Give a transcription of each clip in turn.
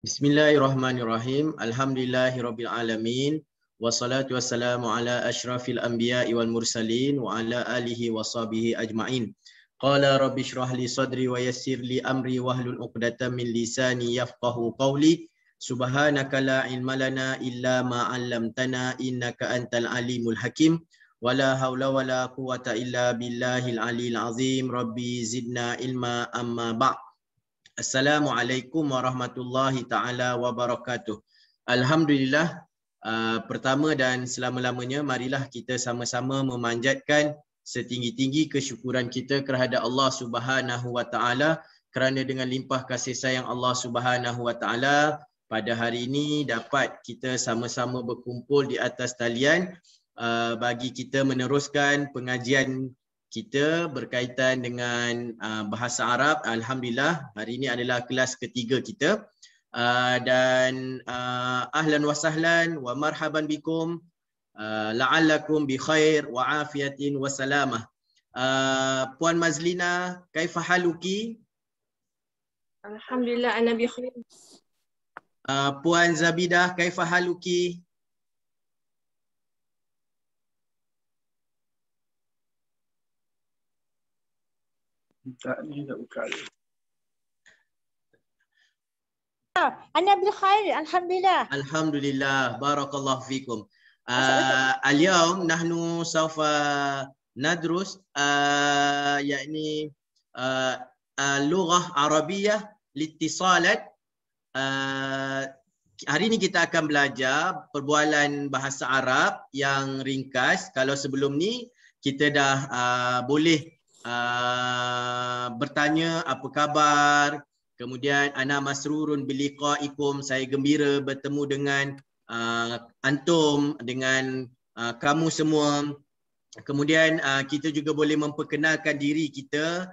Bismillahirrahmanirrahim. Alhamdulillahirabbil alamin. Wassalatu wassalamu ala asyrafil anbiya'i wal mursalin wa ala alihi washabihi ajmain. Qala rabbi shrah li sadri wa yassir li amri wahlul 'uqdatam min lisani yafqahu qawli. Subhanaka la ilma lana illa ma 'allamtana innaka antal alimul hakim. Wala haula wala quwwata illa billahil aliyil azim. Rabbi zidna ilma amma ba'd. Assalamualaikum warahmatullahi taala wabarakatuh. Alhamdulillah, pertama dan selama-lamanya marilah kita sama-sama memanjatkan setinggi-tinggi kesyukuran kita kehadap Allah Subhanahu wa taala kerana dengan limpah kasih sayang Allah Subhanahu wa taala pada hari ini dapat kita sama-sama berkumpul di atas talian bagi kita meneruskan pengajian kita berkaitan dengan bahasa Arab. Alhamdulillah, hari ini adalah kelas ketiga kita. Dan ahlan wa sahlan wa marhaban bikum, la'allakum bi khair wa afiyatin wa salamah. Puan Mazlina, kaifa haluki? Alhamdulillah, ana bi khair. Puan Zabidah, kaifa haluki? Tak ni nak buka. Ana bil khair, alhamdulillah. Alhamdulillah, barakallahu fikum. اليوم نحن سوف ندرس يعني اللغة عربية لاتصالات. Hari ini kita akan belajar perbualan bahasa Arab yang ringkas. Kalau sebelum ni kita dah boleh bertanya apa khabar, kemudian ana masrurun biliqaikum, saya gembira bertemu dengan antum, dengan kamu semua. Kemudian kita juga boleh memperkenalkan diri kita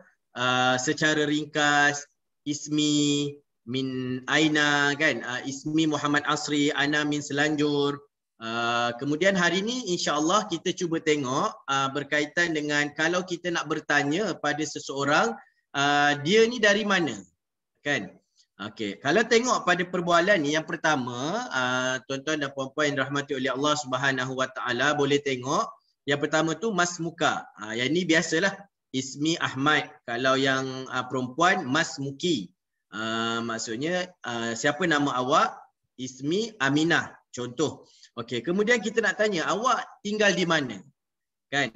secara ringkas. Ismi min aina, kan, ismi Muhammad Asri, ana min Selanjur. Kemudian hari ini insya-Allah kita cuba tengok berkaitan dengan kalau kita nak bertanya pada seseorang, dia ni dari mana, kan? Okey, kalau tengok pada perbualan ni, yang pertama, tuan-tuan dan puan-puan yang dirahmati oleh Allah Subhanahu wa taala boleh tengok yang pertama tu mas muka. Yang ni biasalah, ismi Ahmad. Kalau yang perempuan mas muki. Maksudnya siapa nama awak? Ismi Aminah, contoh. Okey, kemudian kita nak tanya awak tinggal di mana? Kan?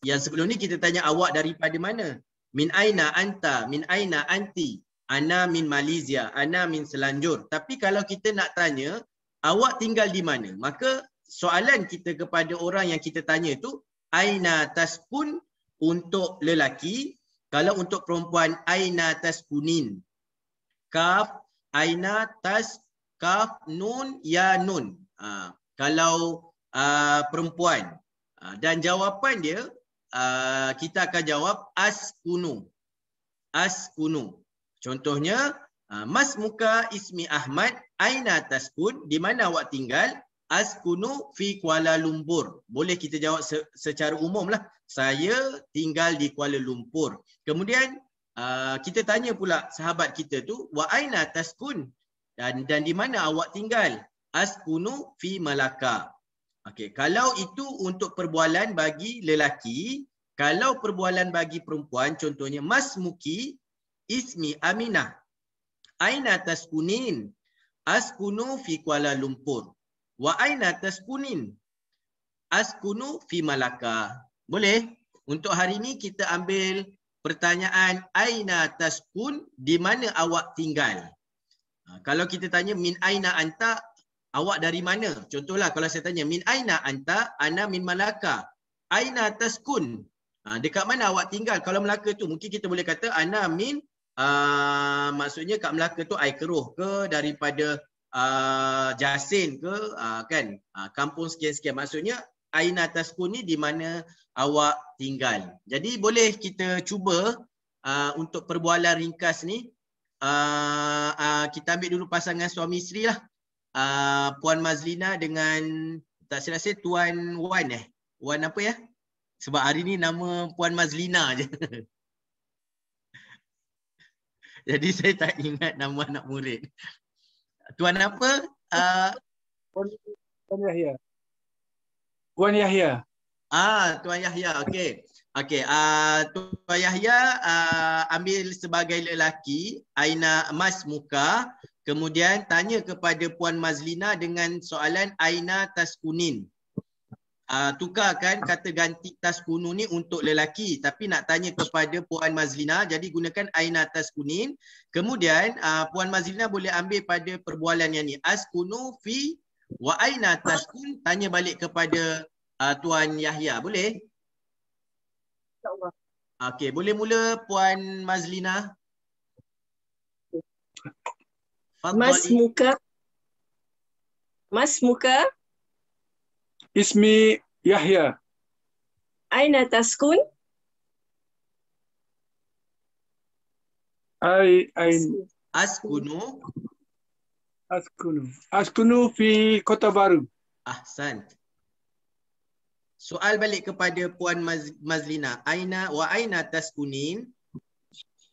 Yang sebelum ni kita tanya awak daripada mana? Min aina anta, min aina anti, ana min Malaysia, ana min Selanjur. Tapi kalau kita nak tanya awak tinggal di mana? Maka soalan kita kepada orang yang kita tanya tu, aina taskun untuk lelaki, kalau untuk perempuan aina taskunin. Kaf, aina tas, kaf, nun, ya nun. Kalau perempuan, dan jawapan dia kita akan jawab askunu. Askunu. Contohnya, mas muka ismi Ahmad, aina taskun, di mana awak tinggal? Askunu fi Kuala Lumpur. Boleh kita jawab secara umum lah, saya tinggal di Kuala Lumpur. Kemudian kita tanya pula sahabat kita tu, wa aina taskun, dan di mana awak tinggal? Askunu fi Malaka. Okey, kalau itu untuk perbualan bagi lelaki, kalau perbualan bagi perempuan, contohnya mas muki ismi Aminah, aina taskunin? Askunu fi Kuala Lumpur. Wa aina taskunin? Askunu fi Malaka. Boleh? Untuk hari ini kita ambil pertanyaan aina taskun, di mana awak tinggal. Kalau kita tanya min aina anta, awak dari mana? Contohlah kalau saya tanya min aina anta, ana min Malaka. Aina taskun, dekat mana awak tinggal? Kalau Melaka tu mungkin kita boleh kata ana min, maksudnya kat Melaka tu Aikeroh ke, daripada Jasin ke, kan, kampung sekian-sekian. Maksudnya aina taskun ni di mana awak tinggal. Jadi boleh kita cuba untuk perbualan ringkas ni, kita ambil dulu pasangan suami isteri lah. Puan Mazlina dengan, tak silap saya, Tuan Wan Wan apa ya? Sebab hari ni nama Puan Mazlina je. Jadi saya tak ingat nama anak murid. Tuan apa? Puan Yahya. Puan Yahya. Tuan Yahya. Okey. Okey, Tuan Yahya ambil sebagai lelaki, Aina Mas Muka, kemudian tanya kepada Puan Mazlina dengan soalan Aina Taskunin. Tukarkan kata ganti taskunu ni untuk lelaki, tapi nak tanya kepada Puan Mazlina, jadi gunakan Aina Taskunin. Kemudian Puan Mazlina boleh ambil pada perbualan yang ni, askunu fi wa aina taskun, tanya balik kepada Tuan Yahya. Boleh? InsyaAllah. Okey, boleh mula Puan Mazlina. Mas Fadhali. Muka. Mas Muka. Ismi Yahya. Aina taskun? Askunu. Askunu fi Kota Baru. Ahsan. Soal balik kepada Puan Mazlina. Aina wa aina taskunin?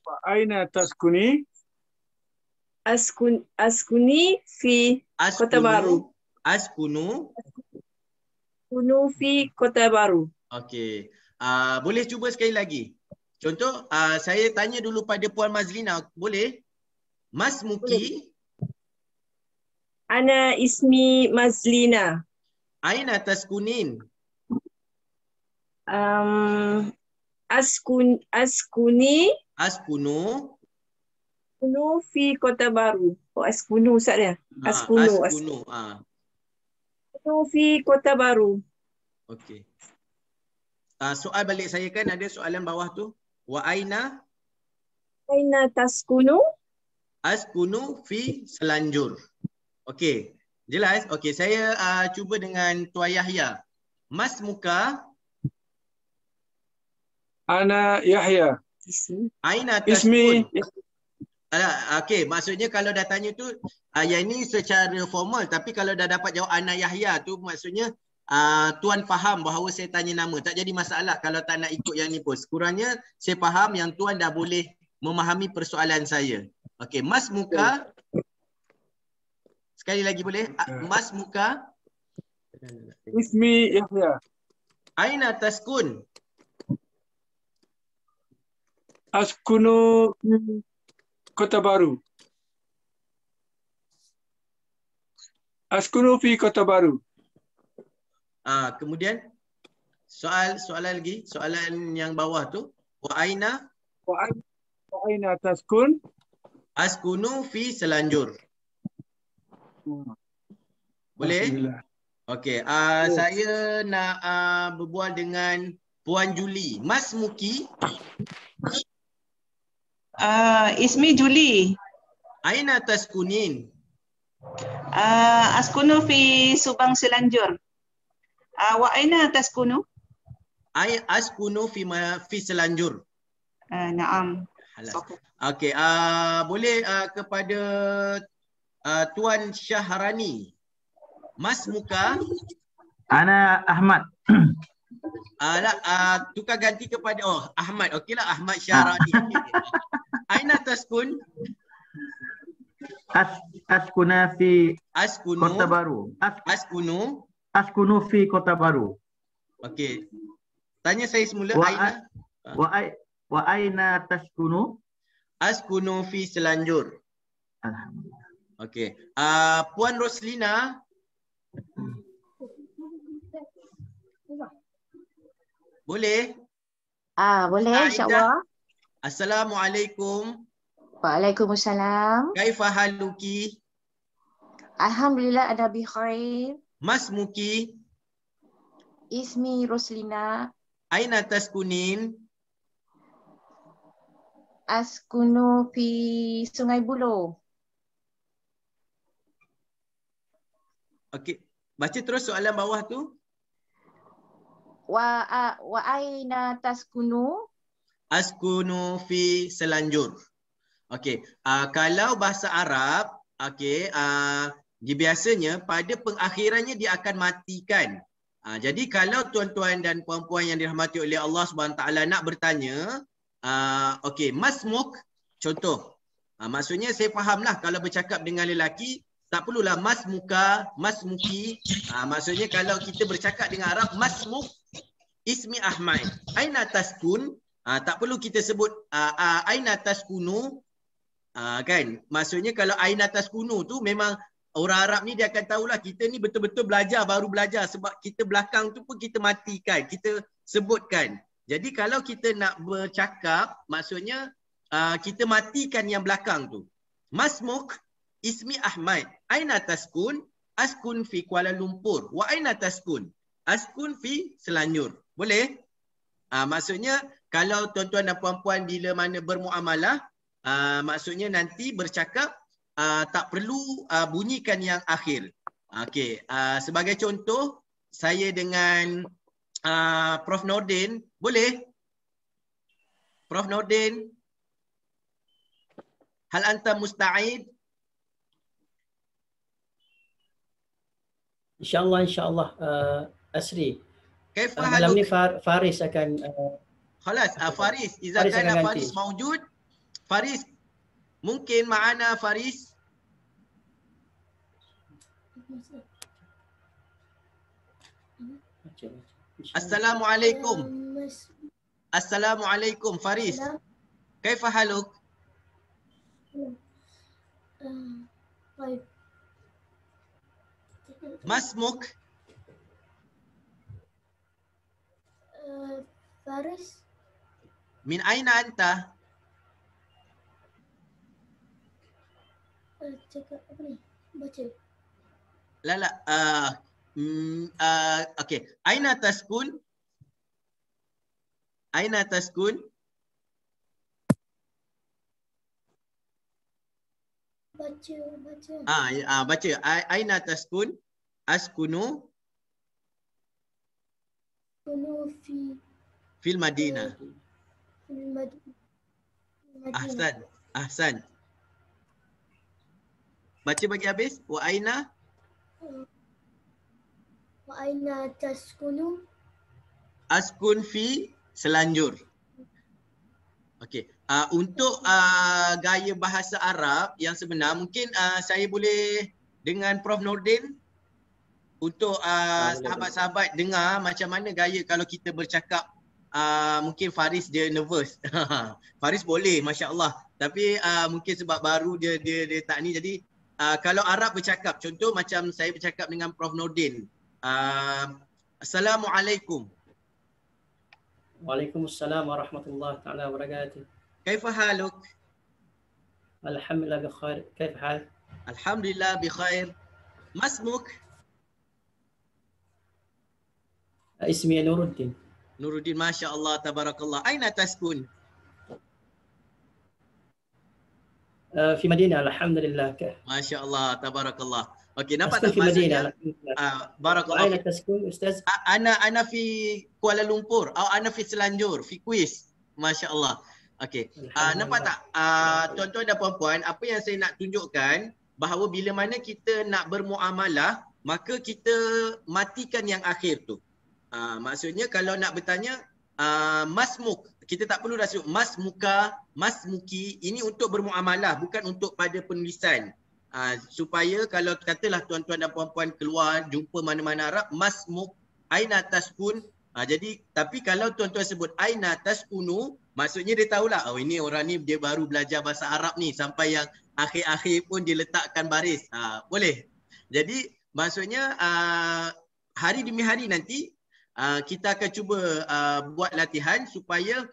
Wa aina taskuni? Askuni fi Kota Baru. Askunu. Askunu fi Kota Baru. Okey. Boleh cuba sekali lagi. Contoh, saya tanya dulu pada Puan Mazlina. Boleh? Mas Muki. Ana ismi Mazlina. Aina taskunin? Askuni Askunu. fi Kota Baru. Oh, askunu Ustaz dia. Askunu. Askunu. Askunu fi Kota Baru. Okey. Soal balik saya kan ada soalan bawah tu. Wa aina? Aina taskunu? Askunu fi Selanjur. Okey. Jelas? Okey, saya cuba dengan Tuan Yahya. Mas Muka. Ana Yahya. Aina Ismi. taskun? Okey, maksudnya kalau dah tanya tu, yang ni secara formal, tapi kalau dah dapat jawab Ana Yahya tu maksudnya Tuan faham bahawa saya tanya nama. Tak jadi masalah kalau tak nak ikut yang ni pun. Sekurangnya saya faham yang Tuan dah boleh memahami persoalan saya. Okey, Mas Muka. Sekali lagi boleh? Mas Muka. Ismi Yahya. Aina taskun? Askunu fi Kota Baru. Askunu fi Kota Baru. Kemudian soalan lagi, soalan yang bawah tu. Wa aina? Wa aina taskun? Askunu fi Selanjur. Boleh? Okey, saya nak berbual dengan Puan Juli. Mas Muki. Ismi Juli. Aina taskunin? Askunu fi Subang Selanjur. Wa aina taskunu? Askunu fi Selanjur. Naam. Okey, boleh kepada Tuan Syahrani. Mas Muka. Ana Ahmad. Tukar ganti kepada Ahmad. Okeylah, Ahmad Syahrani. Aina taskun? Askuna fi Askunu. Kota Baru. Askunu. Askunu fi Kota Baru. Okey. Tanya saya semula. Aina. Wa aina taskunu? Askunu fi Selanjur. Alhamdulillah. Okey. Puan Roslina. Boleh? Boleh insyaAllah. Assalamualaikum. Waalaikumsalam. Kaifa haluki? Alhamdulillah ada bi khair. Mas Muki. Ismi Roslina. Aina taskunin? Askunu fi Sungai Buloh. Okey. Baca terus soalan bawah tu. Wa aina taskunu? Askunu fi Selanjur. Okey. Kalau bahasa Arab, okey, dia biasanya pada pengakhirannya dia akan matikan. Jadi kalau tuan-tuan dan puan-puan yang dirahmati oleh Allah SWT nak bertanya, okey, Mas Muk, contoh. Maksudnya saya fahamlah kalau bercakap dengan lelaki, tak perlulah mas muka, mas muki. Maksudnya kalau kita bercakap dengan Arab, masmuk ismi Ahmad. Aina taskun, tak perlu kita sebut aina taskunu, kan? Maksudnya kalau aina taskunu tu memang orang Arab ni dia akan tahulah kita ni betul-betul belajar, baru belajar sebab kita belakang tu pun kita matikan, kita sebutkan. Jadi kalau kita nak bercakap, maksudnya kita matikan yang belakang tu. Masmuk ismi Ahmad. Aina taskun? Askun fi Kuala Lumpur. Wa aina taskun? Askun fi Selangor. Boleh? Maksudnya kalau tuan-tuan dan puan-puan bila mana bermuamalah, maksudnya nanti bercakap tak perlu bunyikan yang akhir. Okey, sebagai contoh saya dengan Prof Nordin, boleh? Prof Nordin, hal anta musta'id? InsyaAllah Asri. Kaifa malam ni haluk? Faris akan Khalas, Faris, idza Faris kana akan Faris ganti. mawjud, Faris mungkin ma'ana Faris. Assalamualaikum. Assalamualaikum Faris. Kaifa haluk? Masmuk? Faris, Min aina anta? cakap apa ni? Baca. La. Okay. Aina taskun? Aina taskun? Baca. Baca. Aina taskun? Askunu Kuno fi fil Madinah. Madinah. Ahsan. Baca bagi habis. Wa aina? Wa aina taskunu? Askun fi Selangor. Okey. Untuk gaya bahasa Arab yang sebenar, mungkin saya boleh dengan Prof Nordin untuk sahabat-sahabat dengar macam mana gaya kalau kita bercakap. Mungkin Faris dia nervous. Faris boleh, masya-Allah. Tapi mungkin sebab baru dia tak ni, jadi kalau Arab bercakap, contoh macam saya bercakap dengan Prof Nordin. Assalamualaikum. Waalaikumsalam warahmatullahi taala wabarakatuh. Kaifa haluk? Alhamdulillah bikhair. Kaif hal? Alhamdulillah bikhair. Masmuk? Ismi Nuruddin. Nuruddin, masya-Allah, tabarakallah. Aina taskun? Fi Madinah, alhamdulillah. Masya-Allah, tabarakallah. Okey, nampak Askun tak fi maksudnya? Madinah. Barakallah. Aina taskun Ustaz? Ana fi Kuala Lumpur atau ana fi Selangor, fi Kuis. Masya-Allah. Okey. Nampak tak tuan-tuan dan puan-puan, apa yang saya nak tunjukkan bahawa bila mana kita nak bermuamalah, maka kita matikan yang akhir tu. Maksudnya kalau nak bertanya masmuk, kita tak perlu dah sebut mas muka, mas muki. Ini untuk bermuamalah, bukan untuk pada penulisan. Supaya kalau katalah tuan-tuan dan puan-puan keluar jumpa mana-mana Arab, masmuk, aina taskun. Jadi tapi kalau tuan-tuan sebut aina taskunu, maksudnya dia tahulah, oh ini orang ni dia baru belajar bahasa Arab ni, sampai yang akhir-akhir pun dia letakkan baris. Boleh. Jadi maksudnya hari demi hari nanti kita akan cuba buat latihan supaya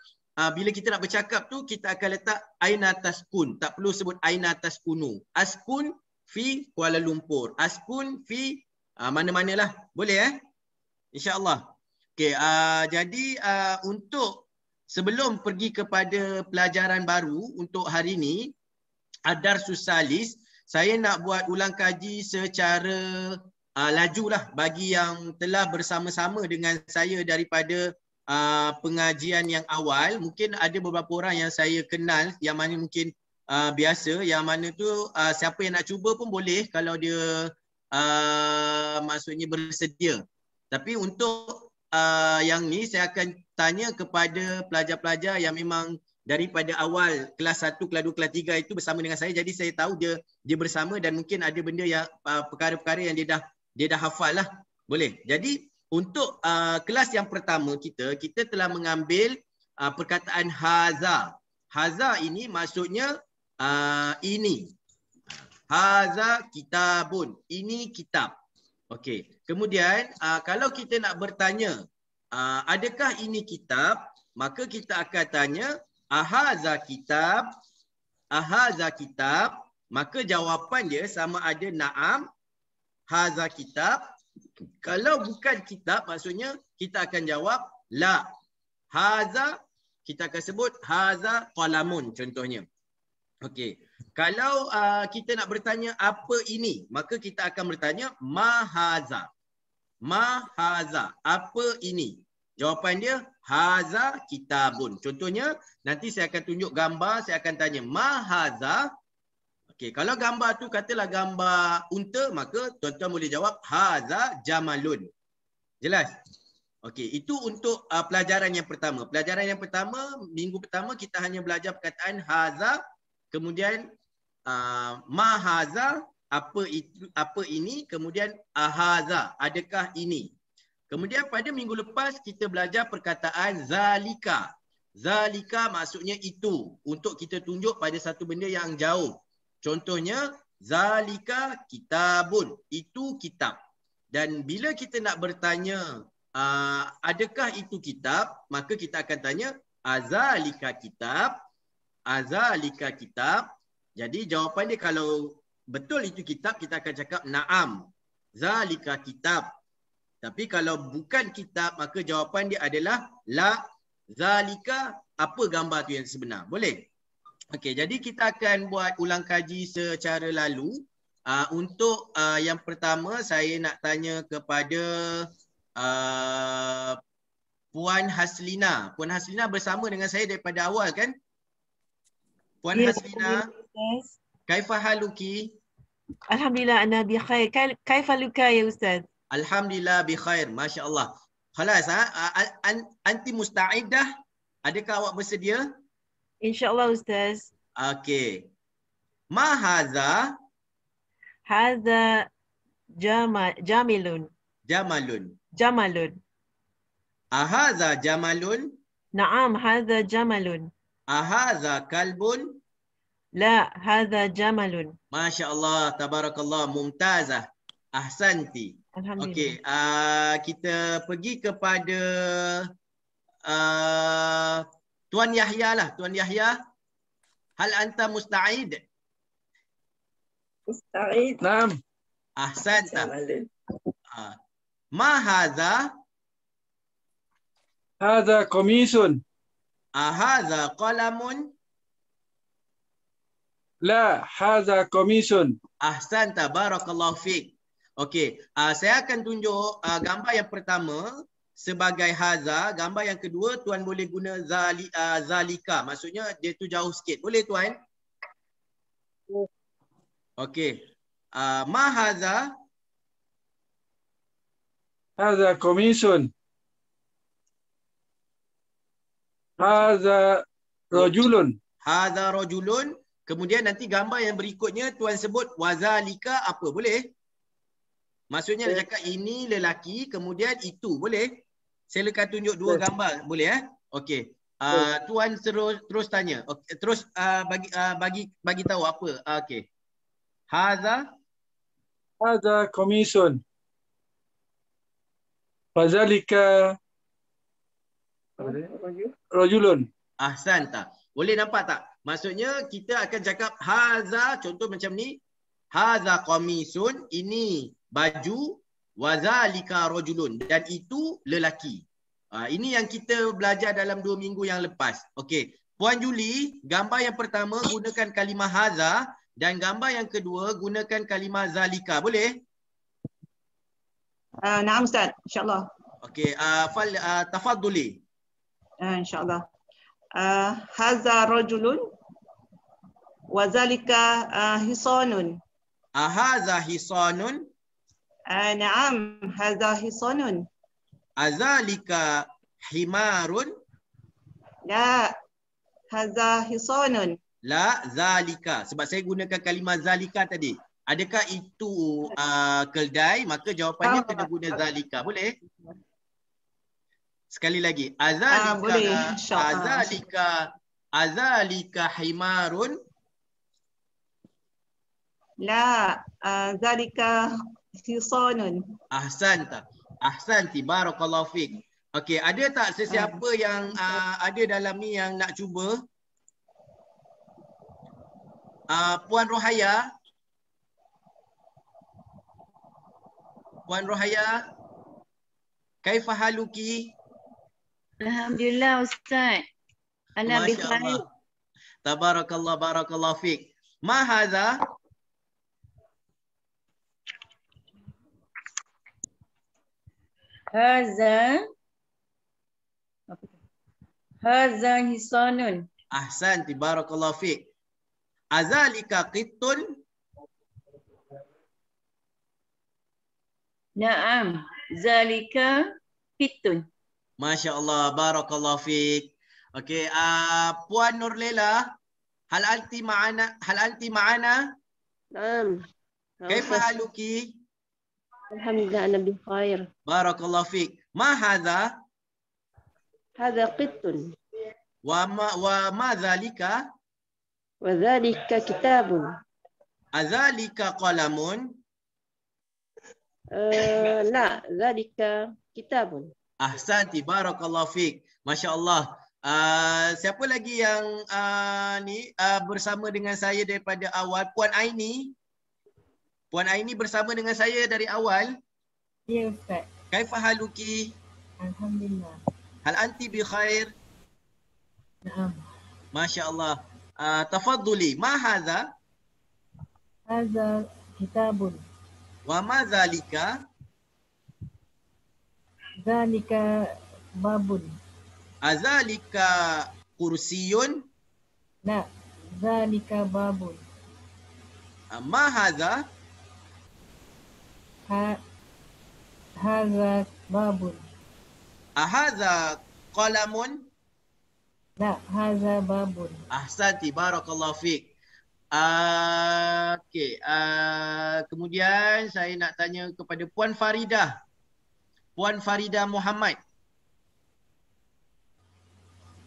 bila kita nak bercakap tu kita akan letak aina taskun, tak perlu sebut aina taskunu. Askun fi Kuala Lumpur, askun fi mana-manalah. Boleh InsyaAllah. Okey, jadi untuk sebelum pergi kepada pelajaran baru untuk hari ini, Ad-Darsus Salis, saya nak buat ulang kaji secara lajulah bagi yang telah bersama-sama dengan saya daripada pengajian yang awal. Mungkin ada beberapa orang yang saya kenal yang mana mungkin biasa, yang mana tu siapa yang nak cuba pun boleh kalau dia maksudnya bersedia. Tapi untuk yang ni saya akan tanya kepada pelajar-pelajar yang memang daripada awal kelas 1, kelas 2, kelas 3 itu bersama dengan saya. Jadi saya tahu dia bersama dan mungkin ada benda yang perkara-perkara yang dia dah hafal lah. Boleh. Jadi untuk kelas yang pertama kita telah mengambil perkataan haza. Haza ini maksudnya ini. Haza kitabun. Ini kitab. Okey. Kemudian kalau kita nak bertanya adakah ini kitab, maka kita akan tanya ahaza kitab. Ahaza kitab. Maka jawapan dia sama ada na'am, haza kitab. Kalau bukan kitab, maksudnya kita akan jawab la. Haza, kita akan sebut haza qalamun contohnya. Okey. Kalau kita nak bertanya apa ini, maka kita akan bertanya ma haza. Ma haza, apa ini? Jawapan dia haza kitabun. Contohnya nanti saya akan tunjuk gambar, saya akan tanya ma haza. Okey, kalau gambar tu katalah gambar unta, maka tuan-tuan boleh jawab haza jamalun. Jelas? Okey, itu untuk pelajaran yang pertama. Pelajaran yang pertama, minggu pertama kita hanya belajar perkataan haza, kemudian ma haza, apa ini, kemudian ahaza, adakah ini. Kemudian pada minggu lepas kita belajar perkataan zalika. Zalika maksudnya itu, untuk kita tunjuk pada satu benda yang jauh. Contohnya zalika kitabun, itu kitab. Dan bila kita nak bertanya adakah itu kitab, maka kita akan tanya azalika kitab. Azalika kitab. Jadi jawapan dia kalau betul itu kitab, kita akan cakap na'am, zalika kitab. Tapi kalau bukan kitab, maka jawapan dia adalah la, zalika, apa gambar tu yang sebenar. Boleh? Okey, jadi kita akan buat ulang kaji secara lalu. Untuk yang pertama, saya nak tanya kepada Puan Haslina. Puan Haslina bersama dengan saya daripada awal kan? Puan Haslina, kaifa haluki? Alhamdulillah ana bi khair. Kaifa luka ya Ustaz? Alhamdulillah bi khair. Masya-Allah. Khalas anti musta'iddah? Adakah awak bersedia? InsyaAllah Ustaz. Okey. Ma haza? Haza jamilun. Jamalun. Jamalun. Ahaza jamalun? Naam, haza jamalun. Ahaza kalbun? La, haza jamalun. Masya-Allah, tabarakallah, mumtazah. Ahsanti. Alhamdulillah. Okey, kita pergi kepada Tuan Yahya lah. Tuan Yahya, hal anta musta'id? Musta'id. Naam. Ahsanta. Ma hadha? Hadha qamisun. Ahadha qalamun? La, hadha qamisun. Ahsanta, barakallahu fiik. Okey, saya akan tunjuk gambar yang pertama sebagai haza. Gambar yang kedua tuan boleh guna zalika. Maksudnya dia tu jauh sikit. Boleh tuan? Okey. Ma haza? Hadha qamisun. Hadha rajulun. Hadha rajulun. Kemudian nanti gambar yang berikutnya tuan sebut wazalika apa. Boleh? Maksudnya dia cakap ini lelaki, kemudian itu. Boleh? Saya akan tunjuk dua gambar. Boleh? Okey. Tuan terus tanya. Okay. Terus bagi tahu apa. Okey. Hadha? Hadha qamisun. Wazalika rajulun. Ahsanta. Boleh nampak tak? Maksudnya kita akan cakap haza, contoh macam ni. Haza qamisun, ini baju, wazalika rajulun, dan itu lelaki. Ini yang kita belajar dalam 2 minggu yang lepas. Okey. Puan Juli, gambar yang pertama gunakan kalimah haza dan gambar yang kedua gunakan kalimah zalika. Boleh? Naam Ustaz, insyaAllah. Okey, tafadduli. InsyaAllah. Haza rajulun wazalika hisanun. Ahaza hisanun? Naam, haza hisanun. Azalika himarun? La, Hadza hisanun. La zalika. Sebab saya gunakan kalimah zalika tadi. Adakah itu keldai? Maka jawapannya kena guna zalika. Boleh? Sekali lagi. Boleh. Azalika himarun. La, zalika hisanun. Ahsanti. Barakallahu fiik. Okey, ada tak sesiapa yang ada dalam ni yang nak cuba? Puan Rohaya. Puan Rohaya. Kaifa haluki? Alhamdulillah Ustaz. Ana bi khair. Tabarakallah, barakallahu fiik. Ma hadza? Hadza hisanun. Ahsanti, barakallahu fiik. Azalika qittun? Naam, zalika pitun. Masya Allah, barakallahu fiik. Okey, Puan Nurlela, hal anti ma'ana? Naam. Kaifa haluki? Alhamdulillah ana bi khair. Barakallahu fiik. Ma hadza? Hadza qittun. Wa ma zalika? Wa dhalika kitabun. Azalika qalamun? La, dhalika kitabun. Ahsanti, barakallahu fiik. Masya Allah. Siapa lagi yang bersama dengan saya daripada awal? Puan Aini. Puan Aini bersama dengan saya dari awal. Ya Ustaz. Kaifa haluki? Alhamdulillah. Hal anti bi khair? Naam. Masya Allah. Tafadduli. Ma hadza? Hadza kitabun. Wa ma zalika? Zalika babun. Azalika kursiyun? La, zalika babun. Ma hadza? Hadza babun. Ahadza qalamun? La, hadza babun. Ahsanti, barakallahu fiik. Okey, kemudian saya nak tanya kepada Puan Faridah. Puan Faridah Muhammad.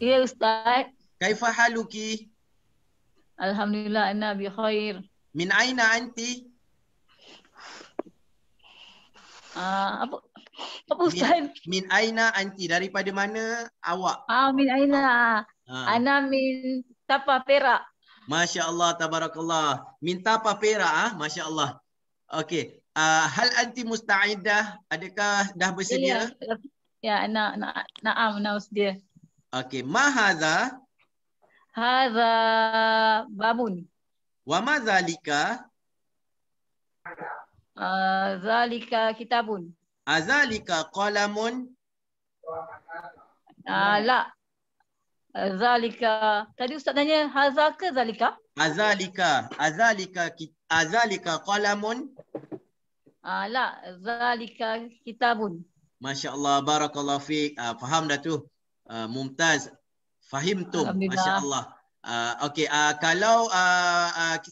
Ya Ustaz. Kaifa haluki? Alhamdulillah ana bi khair. Min aina anti? Apa Ustaz? Min aina anti? Daripada mana awak? Min aina. Ana min Tapa Perak. Masya Allah, tabarakallah. Minta apa Perak? Masya Allah. Okey. Hal anti musta'idah? Adakah dah bersedia? Ya, na'am, ana bersedia. Okey. Ma hadza? Hadza babun. Wa ma zalika? Zalika kitabun. Azalika qalamun? La. Zalika. Tadi Ustaz tanya hadza ke zalika? Azalika qalamun? La, zalika kitabun. Masya Allah, barakallahu fiik. Faham dah tu. Mumtaz. Fahimtum. Masya Allah. Okey, kalau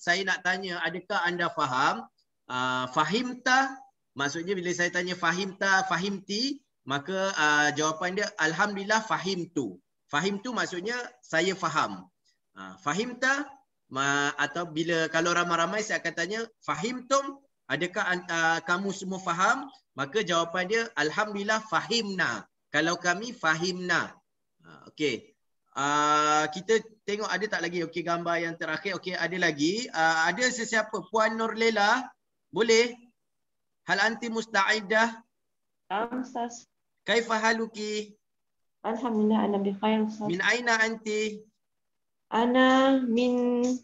saya nak tanya, adakah anda faham? Fahimta, maksudnya bila saya tanya fahimta, fahimti, maka jawapan dia alhamdulillah fahimtu. Fahimtu maksudnya saya faham. Fahimta, atau bila kalau ramai-ramai saya akan tanya fahimtum, adakah kamu semua faham? Maka jawapan dia alhamdulillah fahimna. Kalau kami fahimna. Okey. Kita tengok ada tak lagi okey gambar yang terakhir. Okey, ada lagi. Ada sesiapa? Puan Nurlela, boleh? Hal anti musta'idah? Ustaz. Kaifa haluki? Alhamdulillah ana bi khair Ustaz. Min aina anti? Ana min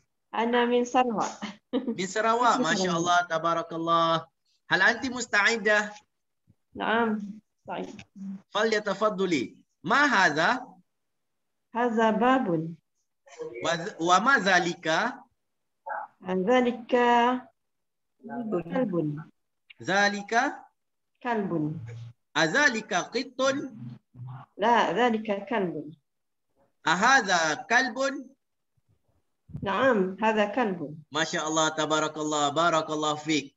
Sarawak. Min Sarawak. Masya Allah, tabarakallah. Hal anti musta'idah? Naam. Baik. Falyatafadduli. Ma hadza? Hadza babun. Wa ma zalika? Zalika kalbun. Zalika? Kalbun. Azalika qittun? La, zalika kalbun. Ahadha kalbun? نعم هذا كلب. Masya Allah, tabarakallah, barakallah fiq.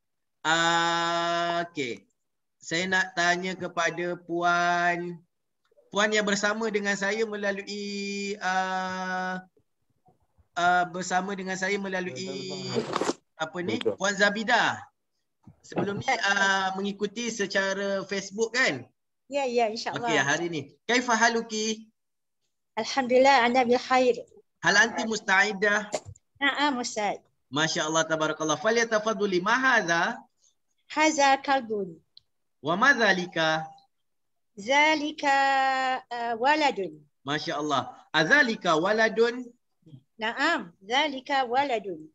Okey. Saya nak tanya kepada puan yang bersama dengan saya melalui apa ni? Puan Zabidah. Sebelum ni mengikuti secara Facebook kan? Ya, insyaAllah. Okey, hari ni. Kaifa haluki? Alhamdulillah, ana bikhair. Hal anti musta'idah? Na'am, Ustaz. Masya Allah, tabarakallah. Falyatafadhuli, ma hadha? Haza kalbun. Wa ma dhalika? Zalika waladun. Masya Allah. Azalika waladun? Na'am, zalika waladun.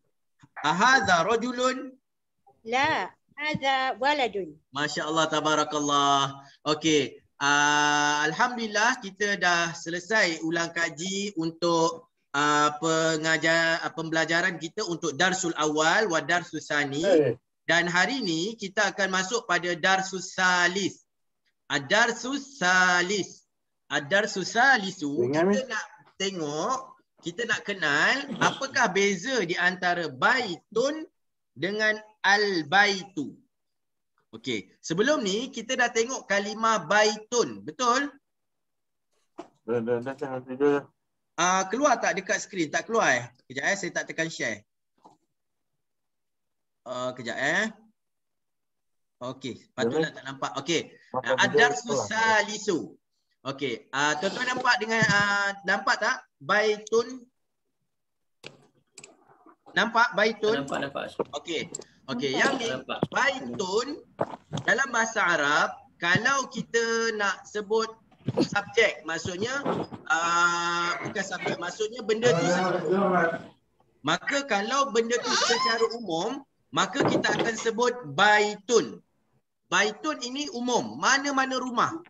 Ahadha rajulun? La, hadha waladun. Masya Allah, tabarakallah. Okey. Alhamdulillah kita dah selesai ulang kaji untuk pembelajaran kita untuk Darsul Awal wa Darsul Sani. Dan hari ni kita akan masuk pada Darsul Salis. Ad-Darsul Salis. Ad-Darsul Salisu, kita nak tengok, kita nak kenal apakah beza di antara baitun dengan al-baitu. Okey, sebelum ni kita dah tengok kalimah baitun, betul? Keluar tak dekat skrin? Tak keluar Kejap saya tak tekan share. Kejap Okey, patutlah tak nampak. Okey. Ad-Darsul Salisu. Okey, tuan-tuan nampak dengan nampak tak? Baitun. Nampak baitun? Nampak. Okey. Yang ni baitun dalam bahasa Arab, kalau kita nak sebut subjek, maksudnya bukan subjek, maksudnya benda tu sendiri. Maka kalau benda tu secara umum, maka kita akan sebut baitun. Baitun ini umum, mana-mana rumah.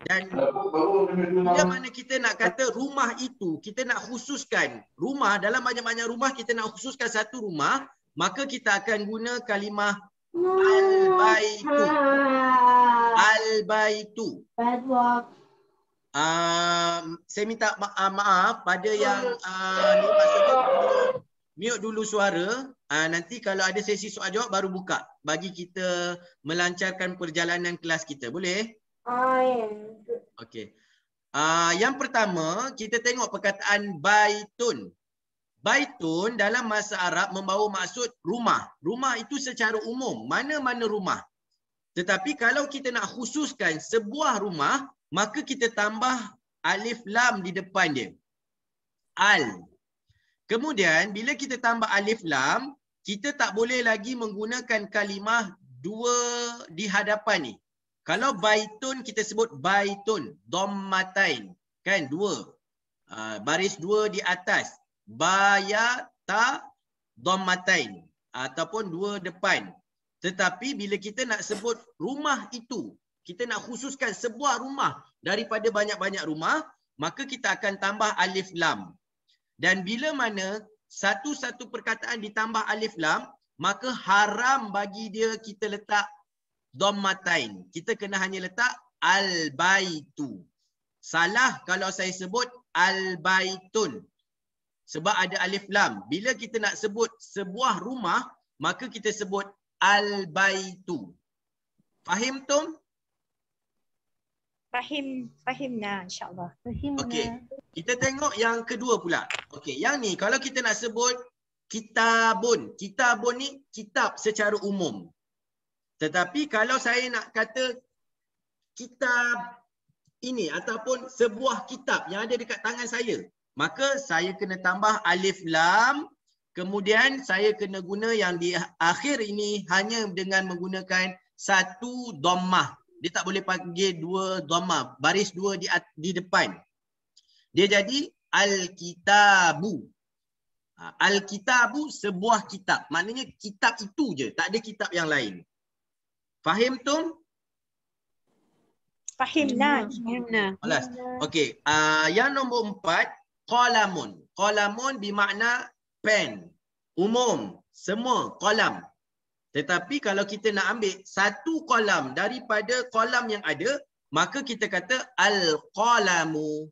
Dan bila mana kita nak kata rumah itu, kita nak khususkan rumah, dalam banyak-banyak rumah kita nak khususkan satu rumah, maka kita akan guna kalimah al-baitu. Al-baitu. Saya minta maaf pada yang ni maksudnya mute dulu suara. Nanti kalau ada sesi soal jawab baru buka bagi kita melancarkan perjalanan kelas kita. Boleh? Okey. Yang pertama kita tengok perkataan baitun. Baitun dalam bahasa Arab membawa maksud rumah. Rumah itu secara umum, mana-mana rumah. Tetapi kalau kita nak khususkan sebuah rumah, maka kita tambah alif lam di depan dia. Al. Kemudian bila kita tambah alif lam, kita tak boleh lagi menggunakan kalimah dua di hadapan ni. Kalau baitun kita sebut baitun, dhammatain, kan dua. Baris dua di atas. Bayata dhammatain ataupun dua depan. Tetapi bila kita nak sebut rumah itu, kita nak khususkan sebuah rumah daripada banyak-banyak rumah, maka kita akan tambah alif lam. Dan bila mana satu-satu perkataan ditambah alif lam, maka haram bagi dia kita letak dhammatain. Kita kena hanya letak al-baitu. Salah kalau saya sebut al-baitun. Sebab ada alif lam. Bila kita nak sebut sebuah rumah, maka kita sebut al-baitu. Fahim tum? Fahimna insyaAllah. Okey. Kita tengok yang kedua pula. Okey, yang ni kalau kita nak sebut kitabun. Kitabun ni kitab secara umum. Tetapi kalau saya nak kata kitab ini ataupun sebuah kitab yang ada dekat tangan saya, maka saya kena tambah alif lam, kemudian saya kena guna yang di akhir ini hanya dengan menggunakan satu dhammah. Dia tak boleh panggil dua dhammah, baris dua di depan. Dia jadi al-kitabu. Al-kitabu sebuah kitab. Maknanya kitab itu je, tak ada kitab yang lain. Fahim tum? Fahimna. Alas. Okey, yang nombor 4, qalamun. Qalamun bermakna pen. Umum, semua qalam. Tetapi kalau kita nak ambil satu qalam daripada qalam yang ada, maka kita kata al-qalamu.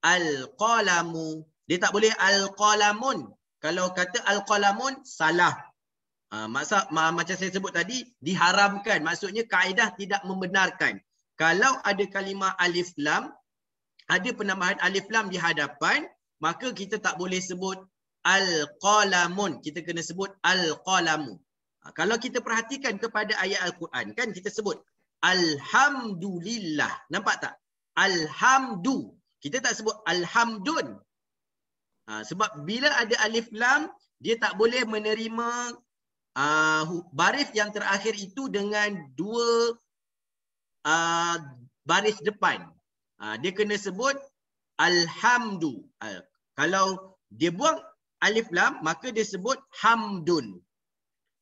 al-qalamu. Dia tak boleh al-qalamun. Kalau kata al-qalamun, salah. Macam saya sebut tadi, diharamkan. Maksudnya kaedah tidak membenarkan. Kalau ada kalimah alif lam, ada penambahan alif lam di hadapan, maka kita tak boleh sebut al-qalamun. Kita kena sebut al-qalamu. Kalau kita perhatikan kepada ayat Al-Quran, kan kita sebut alhamdulillah. Nampak tak? Alhamdu. Kita tak sebut alhamdun. Sebab bila ada alif lam, dia tak boleh menerima baris yang terakhir itu dengan dua baris depan. Dia kena sebut alhamdu. Kalau dia buang alif lam, maka dia sebut hamdun.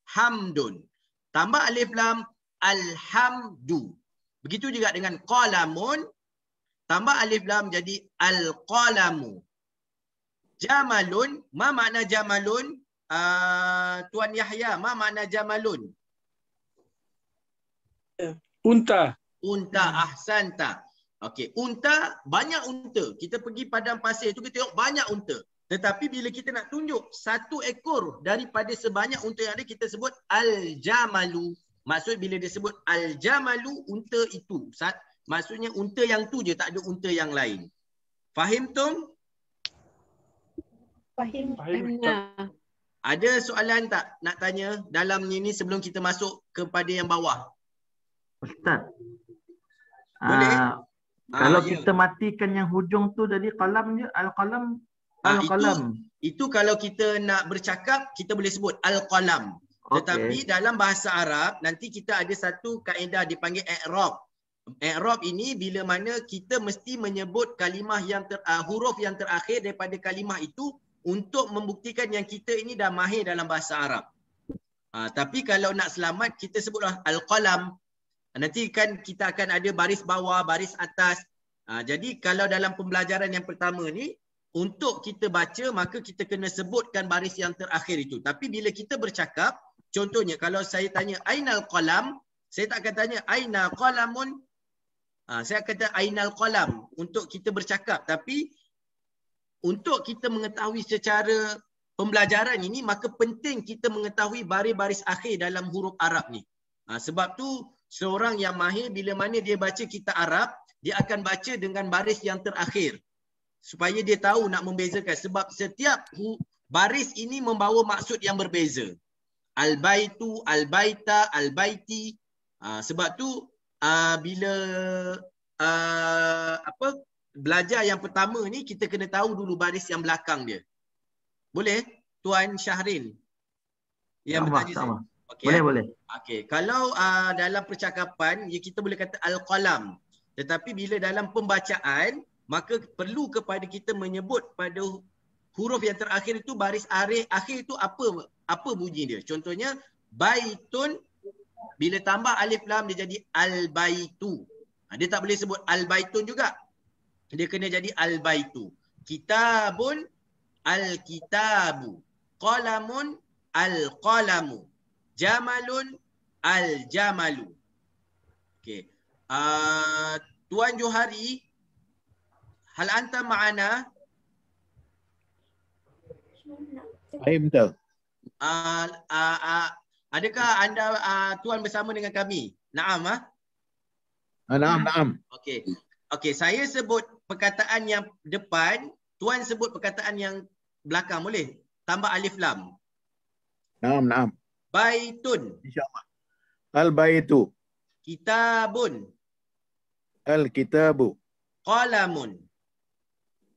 Hamdun. Tambah alif lam, alhamdu. Begitu juga dengan qalamun, tambah alif lam jadi al-qalamu. Jamalun, ma makna jamalun? Tuan Yahya, ma makna jamalun? Unta. Unta, ahsanta. Okey, unta, banyak unta. Kita pergi padang pasir tu kita tengok banyak unta. Tetapi bila kita nak tunjuk satu ekor daripada sebanyak unta yang ada, kita sebut al-jamalu. Maksud bila dia sebut al-jamalu, unta itu. Maksudnya unta yang tu je, tak ada unta yang lain. Fahim Tum? Fahim. Ada soalan tak nak tanya dalam ini sebelum kita masuk kepada yang bawah? Ustaz. Boleh? Kalau Ya. kita matikan yang hujung tu jadi qalam je, al-qalam. Al-qalam. Itu kalau kita nak bercakap, kita boleh sebut al-qalam. Tetapi dalam bahasa Arab, nanti kita ada satu kaedah dipanggil i'rab. I'rab ini bila mana kita mesti menyebut kalimah yang huruf yang terakhir daripada kalimah itu untuk membuktikan yang kita ini dah mahir dalam bahasa Arab. Tapi kalau nak selamat, kita sebutlah al-qalam. Nanti kan kita akan ada baris bawah, baris atas. Jadi kalau dalam pembelajaran yang pertama ni, untuk kita baca, maka kita kena sebutkan baris yang terakhir itu. Tapi bila kita bercakap, contohnya kalau saya tanya ainal qalam, saya tak akan tanya aina qalamun. Saya akan kata ainal qalam untuk kita bercakap. Tapi untuk kita mengetahui secara pembelajaran ini, maka penting kita mengetahui baris-baris akhir dalam huruf Arab ni. Sebab tu seorang yang mahir bila mana dia baca kitab Arab, dia akan baca dengan baris yang terakhir. Supaya dia tahu nak membezakan. Sebab setiap baris ini membawa maksud yang berbeza. Al-baitu, al-baita, al-baiti. Sebab tu bila belajar yang pertama ni, kita kena tahu dulu baris yang belakang dia. Boleh? Tuan Syahrin yang bertanya saya. Okay, boleh. Okey, kalau dalam percakapan kita boleh kata al-qalam. Tetapi bila dalam pembacaan, maka perlu kepada kita menyebut pada huruf yang terakhir itu baris akhir itu apa bunyi dia. Contohnya baitun, bila tambah alif lam dia jadi al-baitu. Dia tak boleh sebut al-baitun juga. Dia kena jadi al-baitu. Kitabun, al-kitabu. Qalamun, al-qalamu. Jamalun, al-jamalu. Okey. Tuan Johari, hal anta ma'ana? Fahim tak? Adakah anda tuan bersama dengan kami? Naam Naam. Okey, saya sebut perkataan yang depan, tuan sebut perkataan yang belakang, boleh? Tambah alif lam. Naam. Baitun. InsyaAllah. Al-baitu. Kitabun. Al-kitabu. Qalamun.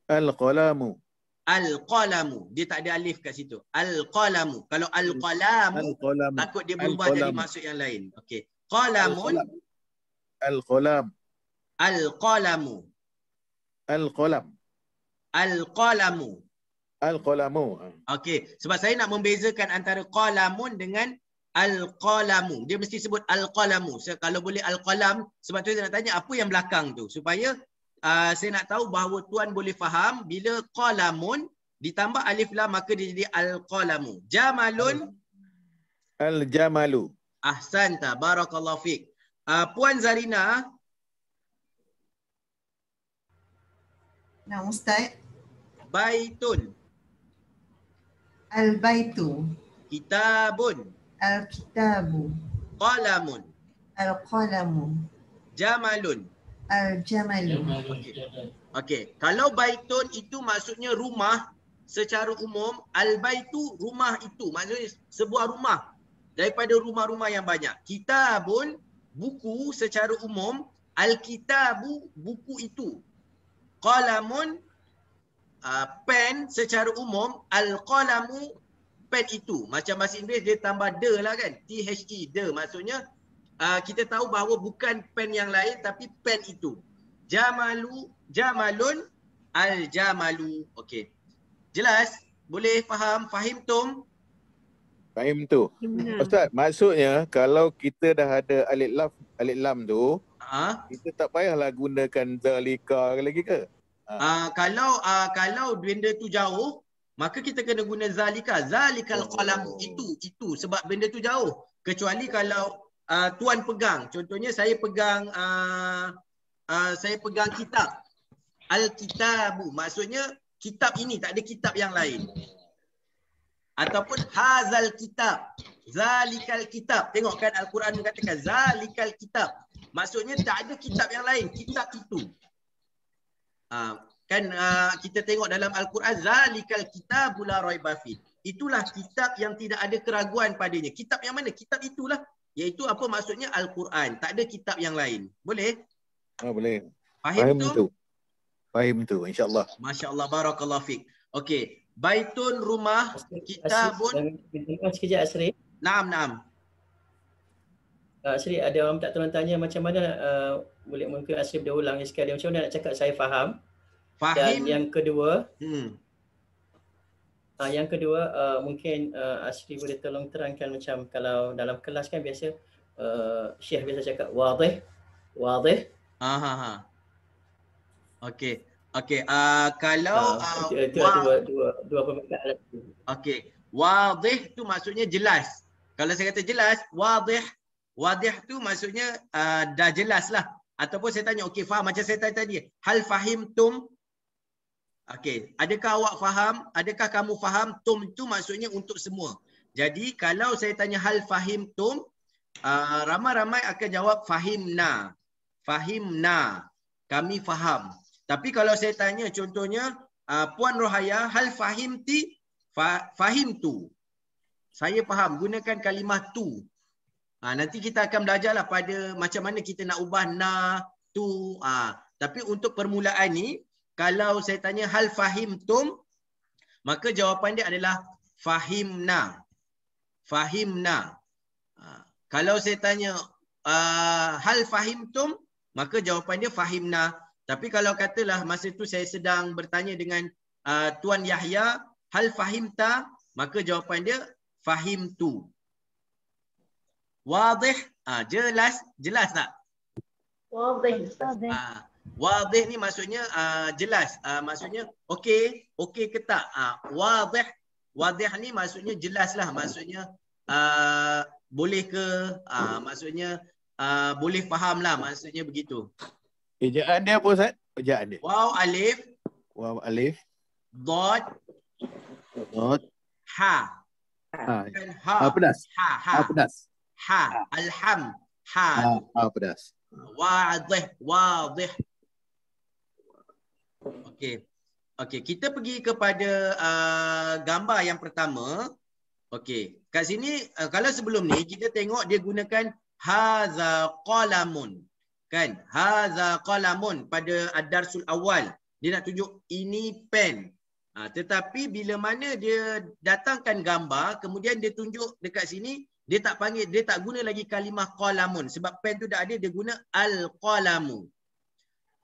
Al-qalamu. Al-qalamu. Dia tak ada alif kat situ. Al-qalamu. Kalau al-qalamu, takut dia berubah jadi maksud yang lain. Okey. Qalamun. Al-qalam. Al-qalamu. Al-qalam. Al-qalamu. Al-qalamu. Okey, sebab saya nak membezakan antara qalamun dengan al-qalamu. Dia mesti sebut al-qalamu. Kalau boleh al-qalam, sebab tu saya nak tanya apa yang belakang tu. Supaya saya nak tahu bahawa tuan boleh faham bila qalamun ditambah alif lam maka dia jadi al-qalamu. Jamalun. Al-jamalu. Ahsanta, barakallahu fiik. Puan Zarina. Nah, Ustaz. Baitun. Al-baitu. Kitabun. Al-kitabu. Qalamun. Al-qalamu. Jamalun. Al-jamalu. Okey, kalau baitun itu maksudnya rumah secara umum, al-baitu rumah itu, maksudnya sebuah rumah daripada rumah-rumah yang banyak. Kitabun buku secara umum, al-kitabu buku itu. Qalamun pen secara umum, al-qalamu pen itu. Macam bahasa Inggeris dia tambah the lah kan, the, the maksudnya kita tahu bahawa bukan pen yang lain tapi pen itu. Jamalun, al-jamalu. Okey. Jelas? Boleh faham? Fahimtum? Fahim tu. Ustaz, maksudnya kalau kita dah ada alif lam tu, kita tak payahlah gunakan zalika lagi ke? Kalau benda tu jauh, maka kita kena guna zalika. Zalikal qalam, itu sebab benda tu jauh. Kecuali kalau tuan pegang, contohnya saya pegang kitab. Al-kitabu, maksudnya kitab ini, tak ada kitab yang lain. Ataupun hazal kitab, zalikal kitab. Tengok kan Al-Quran mengatakan zalikal kitab. Maksudnya tak ada kitab yang lain, kitab itu. Kita tengok dalam Al-Quran zalikal kitabul la raiba fi. Itulah kitab yang tidak ada keraguan padanya. Kitab yang mana? Kitab itulah. Iaitu apa maksudnya Al-Quran. Tak ada kitab yang lain. Boleh? Boleh. Fahim tu? Fahim tu, insya-Allah. Masya-Allah, barakallahu fik. Okey, baitun rumah, kitabun. Sekejap Asri. Naam. Asri, ada orang tak tolong tanya macam mana boleh mungkin Asri dah ulang sekali. Macam mana nak cakap saya faham? Dan yang kedua, mungkin Asri boleh tolong terangkan macam kalau dalam kelas kan biasa Syekh biasa cakap wadih. Okey. Kalau dua perkataan. Okey. Wadih tu maksudnya jelas. Kalau saya kata jelas, wadih tu maksudnya dah jelas lah. Ataupun saya tanya, okey faham macam saya tanya tadi. Hal fahimtum? Okey, adakah awak faham? Adakah kamu faham? Tum tu maksudnya untuk semua. Jadi kalau saya tanya hal fahimtum, ramai-ramai akan jawab fahimna. Kami faham. Tapi kalau saya tanya contohnya Puan Rohaya, hal fahimti? Fahimtu. Saya faham. Gunakan kalimah tu. Nanti kita akan belajarlah pada macam mana kita nak ubah na, tu. Tapi untuk permulaan ni, kalau saya tanya hal fahimtum, maka jawapan dia adalah fahimna. Kalau saya tanya hal fahimtum, maka jawapan dia fahimna. Tapi kalau katalah masa tu saya sedang bertanya dengan Tuan Yahya, hal fahimta, maka jawapan dia fahimtu. Wadih, jelas tak? Wadih. Wadih ni maksudnya jelas. Maksudnya okey ke tak? Wadih ni maksudnya jelas lah. Maksudnya boleh ke? Maksudnya boleh faham lah. Maksudnya begitu. Ejaan dia apa Ustaz? Ejaan dia. Waw alif. Dot. Ha. Pedas. Ha. Pedas. Ha. Alham. Ha. Pedas. Wadih. Okey, kita pergi kepada gambar yang pertama. Okey, kat sini kalau sebelum ni kita tengok dia gunakan haza qalamun. Kan? Haza qalamun pada ad-darsul awal. Dia nak tunjuk ini pen. Tetapi bila mana dia datangkan gambar, kemudian dia tunjuk dekat sini, dia tak guna lagi kalimah qalamun. Sebab pen tu dah ada, dia guna al-qalamu.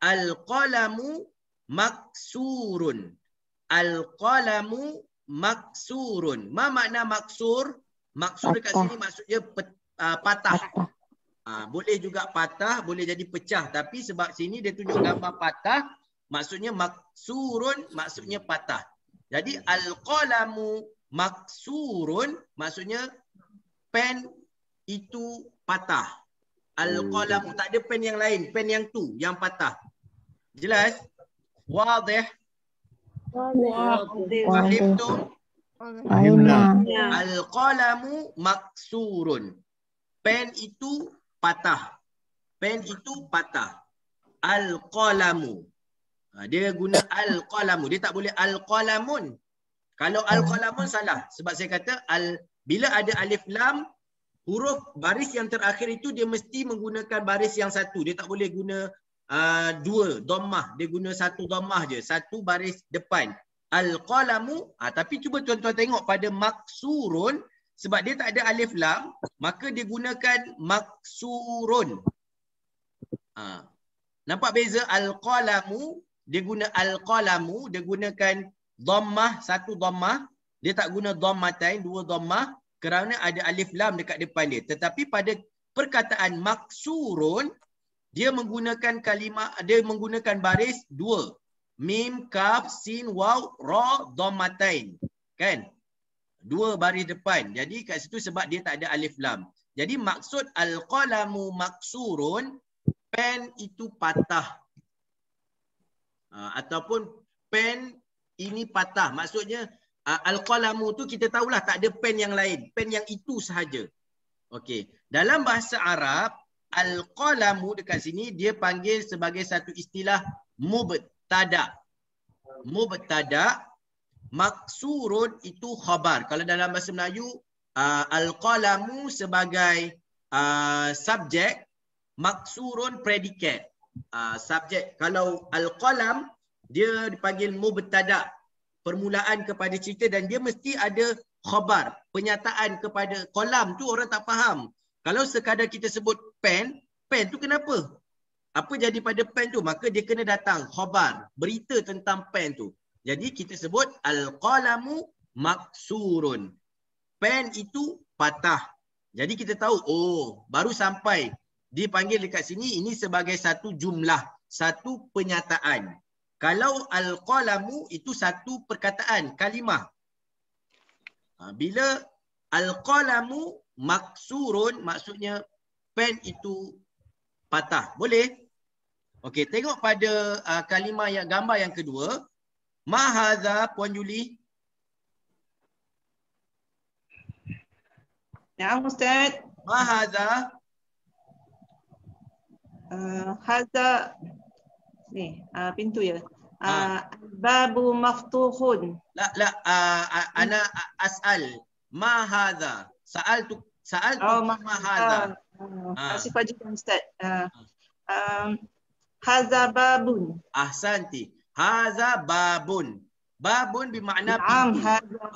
Al-qalamu maksurun. Al-qalamu maksurun. Ma makna maksur? Maksur dekat sini maksudnya patah. Boleh juga patah, boleh jadi pecah. Tapi sebab sini dia tunjuk gambar patah, maksudnya maksurun, maksudnya patah. Jadi al-qalamu maksurun, maksudnya pen itu patah. Al-qalamu, tak ada pen yang lain, pen yang tu, yang patah. Jelas? Wadih. Wadih. Fahimtum? Fahimna. Al-qalamu maksurun. Pen itu patah. Pen itu patah. Al-qalamu. Dia guna al-qalamu. Dia tak boleh al-qalamun. Kalau al-qalamun salah. Sebab saya kata bila ada alif lam, huruf baris yang terakhir itu dia mesti menggunakan baris yang satu. Dia tak boleh guna dua dhammah. Dia guna satu dhammah je. Satu baris depan. Al-qalamu. Tapi cuba tuan-tuan tengok pada maksurun. Sebab dia tak ada alif lam. Maka dia gunakan maksurun. Nampak beza? Al-qalamu. Dia guna al-qalamu. Dia gunakan dhammah. Satu dhammah. Dia tak guna dhammatain. Dua dhammah. Kerana ada alif lam dekat depan dia. Tetapi pada perkataan maksurun, dia menggunakan kalimah, dia menggunakan baris dua. Mim, kaf, sin, waw, ra, dhammatain. Kan? Dua baris depan. Jadi kat situ sebab dia tak ada alif lam. Jadi maksud al-qalamu maksurun, pen itu patah. Ataupun pen ini patah. Maksudnya al-qalamu tu kita tahulah tak ada pen yang lain. Pen yang itu sahaja. Okey. Dalam bahasa Arab, al-qalamu dekat sini dia panggil sebagai satu istilah mubtada. Mubtada, maksurun itu khabar. Kalau dalam bahasa Melayu, al-qalamu sebagai subjek, maksurun predikat. Subjek. Kalau al-qalam, dia dipanggil mubtada. Permulaan kepada cerita dan dia mesti ada khabar, penyataan kepada kolam tu orang tak faham. Kalau sekadar kita sebut pen, pen tu kenapa? Apa jadi pada pen tu? Maka dia kena datang khabar, berita tentang pen tu. Jadi kita sebut al-qalamu maksurun. Pen itu patah. Jadi kita tahu, oh, baru sampai dipanggil dekat sini ini sebagai satu jumlah, satu penyataan. Kalau al-qalamu itu satu perkataan, kalimah. Bila al-qalamu maksurun, maksudnya pen itu patah. Boleh? Okey, tengok pada kalimah yang gambar yang kedua. Ma hadza, Puan Juli? Ya, Ustaz. Ma hadza? Hadza ni pintu ya. Babu maftuhun. La, ana as'al. Ma hadza? Sa'al tu ma hadza. Kasih fajikan Ustaz. Hadza babun. Ahsanti. Hadza babun. Babun bermakna pintu.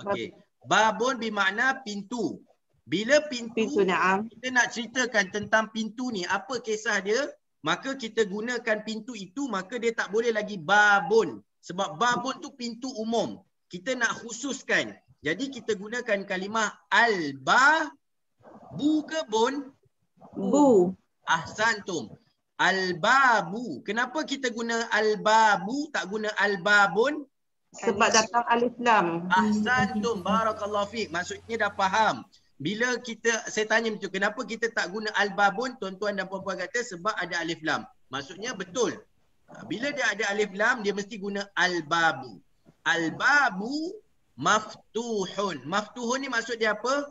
Okey. Babun bermakna pintu. Bila pintu kita nak ceritakan tentang pintu ni, apa kisah dia? Maka kita gunakan pintu itu, maka dia tak boleh lagi babun. Sebab babun tu pintu umum. Kita nak khususkan. Jadi kita gunakan kalimah al-babu ke bun? Bu. Ahsantum. Al-babu. Kenapa kita guna al-babu, tak guna al-babun? Sebab datang alif lam. Ahsantum. Barakallahu fiik. Maksudnya dah faham. Bila saya tanya macam kenapa kita tak guna al-babun, tuan-tuan dan puan-puan kata sebab ada alif lam. Maksudnya betul. Bila dia ada alif lam, dia mesti guna al-babu. Al-babu maftuhun. Maftuhun ni maksud dia apa?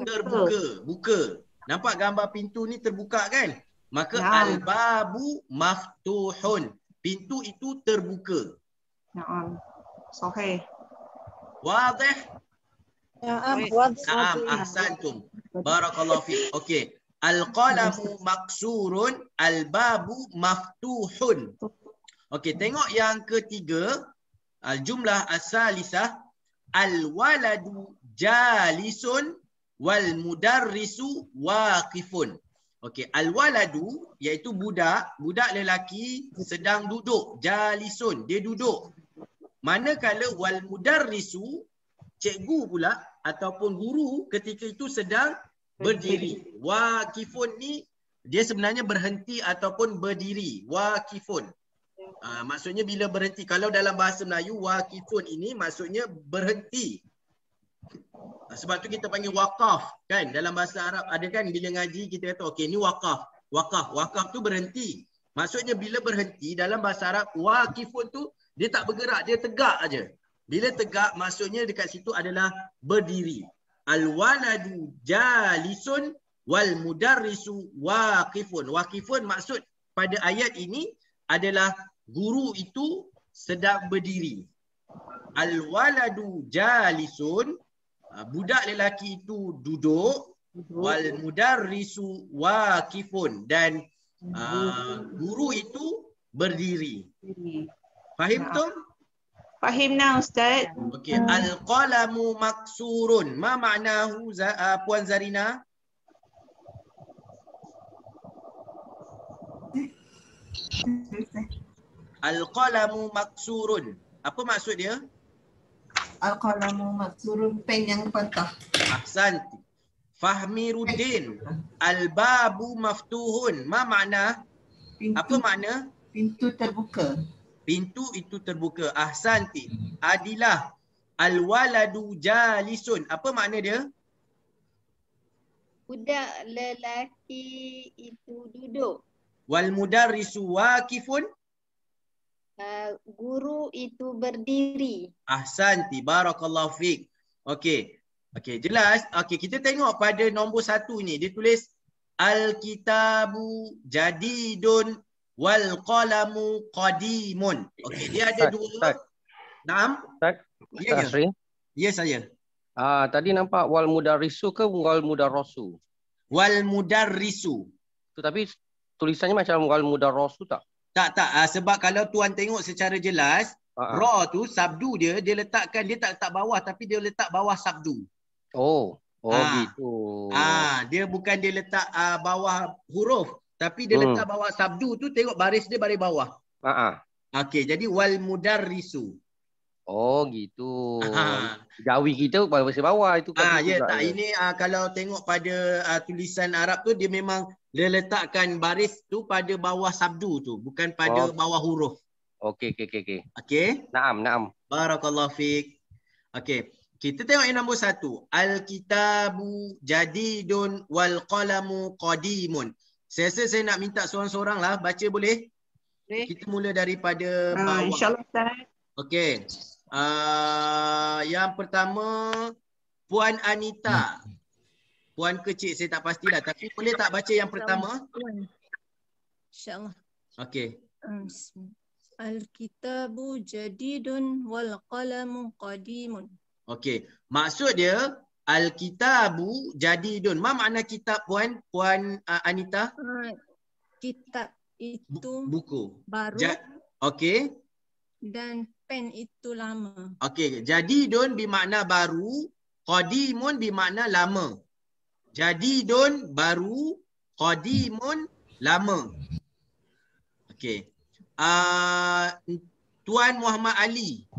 Terbuka. Buka. Nampak gambar pintu ni terbuka kan? Maka al-babu maftuhun. Pintu itu terbuka. Naam. Sahih. Wadih? Naam, ahsantum. Barakallahu fiik. Okey. Al-qalamu maksurun, al-babu maftuhun. Okey, tengok yang ketiga. Al-jumlah as-salisah. Al-waladu jalisun wal mudarrisu waqifun. Okey, al-waladu iaitu budak lelaki sedang duduk, jalisun, dia duduk. Manakala wal mudarrisu, cikgu pula ataupun guru ketika itu sedang berdiri. Waqifun ni dia sebenarnya berhenti ataupun berdiri. Waqifun. Maksudnya bila berhenti. Kalau dalam bahasa Melayu, waqifun ini maksudnya berhenti. Sebab tu kita panggil waqaf kan. Dalam bahasa Arab ada kan bila ngaji kita kata okey ni waqaf. Waqaf tu berhenti. Maksudnya bila berhenti dalam bahasa Arab, waqifun tu dia tak bergerak, dia tegak aja. Bila tegak maksudnya dekat situ adalah berdiri. Al-waladu jalisun wal mudarrisu waqifun. Waqifun maksud pada ayat ini adalah guru itu sedang berdiri. Al-waladu jalisun, budak lelaki itu duduk, wal mudarrisu waqifun, dan guru itu berdiri. Fahim tu? Fahimna Ustaz. Okey, al-qalamu maksurun. Ma maknahu Puan Zarina? Al-qalamu maksurun. Apa maksud dia? Al-qalamu maksurun, pen yang patah. Ahsanti. Fahmiruddin. Al-babu maftuhun. Ma makna? Apa makna? Pintu terbuka. Pintu itu terbuka. Ahsanti. Adilah. Al-waladu jalisun. Apa makna dia? Budak lelaki itu duduk. Wal mudarrisu waqifun. Guru itu berdiri. Ahsanti. Barakallahu fiik. Okey. Okey, jelas. Okey, kita tengok pada nombor 1 ni. Dia tulis al-kitabu jadidun wal qalamu qadimun. Okey, dia ada dua. Naam? Ustaz, Ya, Asri. ya saya. Tadi nampak wal mudarrisu ke wal mudarrasu? Wal mudarrisu. Tapi tulisannya macam wal mudarrasu tak? Tak. Sebab kalau tuan tengok secara jelas, ra tu sabdu dia letakkan, dia tak letak bawah tapi dia letak bawah sabdu. Oh gitu. Dia bukan dia letak bawah huruf, tapi dia letak bawah sabdu tu, tengok baris dia baris bawah. Okey, jadi wal mudarrisu. Oh gitu. Jawi kita baris bawah itu kan. Ya tak, ini kalau tengok pada tulisan Arab tu dia memang dia letakkan baris tu pada bawah sabdu tu, bukan pada bawah huruf. Okey. Okey? Naam. Barakallahu fiik. Okey. Kita tengok yang nombor 1. Al-kitabu jadidun wal qalamu qadimun. Saya rasa saya nak minta seorang-seorang lah baca, boleh? Kita mula daripada bawah. InsyaAllah Ustaz. Okey. Yang pertama Puan Anita. Puan kecil saya tak pastilah, tapi boleh tak baca yang pertama? InsyaAllah. Okey. Al-kitabu jadidun wal qalamu qadimun. Okey. Maksud dia al-kitabu jadidun. Ma makna kitab, Puan Anita? Kitab itu buku baru. Okey. Dan pen itu lama. Okey. Jadidun bermakna baru, qadimun bermakna lama. Jadidun baru, qadimun lama. Okey. Tuan Muhammad Ali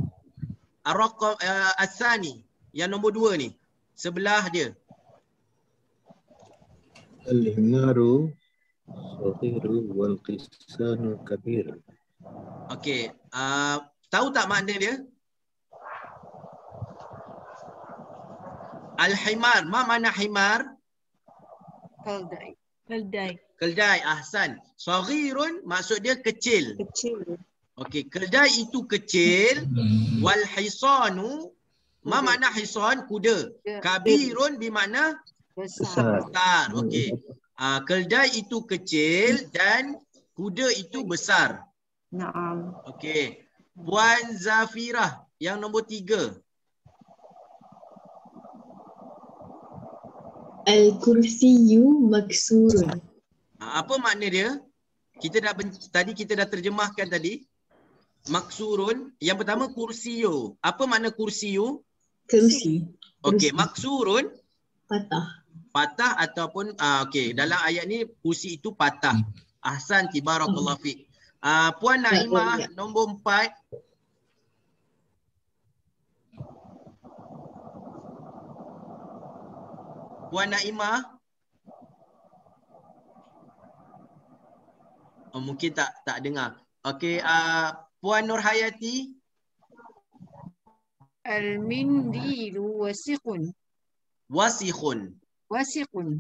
Ar-Raqam As-Sani, yang nombor 2 ni, sebelah dia. Al-himaru saghiru wal qisanu kabir. Okey, tahu tak makna dia? Al-himar, ma makna himar? Keldai, ahsan. Saghirun maksud dia kecil. Okey, keldai itu kecil. Wal hisanu, ma makna hisan? Kuda. Kabirun bermakna besar. Okey. Keldai itu kecil dan kuda itu besar. Naam. Okey. Puan Zafirah yang nombor 3. Al-kursiyu maksurun. Apa makna dia? Tadi kita dah terjemahkan tadi. Maksurun. Yang pertama kursiyu. Apa makna kursiyu? Kursi. Okey, maksurun patah. Patah ataupun okey, dalam ayat ni kursi itu patah. Ahsan, barakallahu fiik. Puan Naimah nombor 4. Puan Naimah. Mungkin tak dengar. Okey, Puan Nurhayati. Al-mindilu wasiqun. Wasiqun. Wasiqun.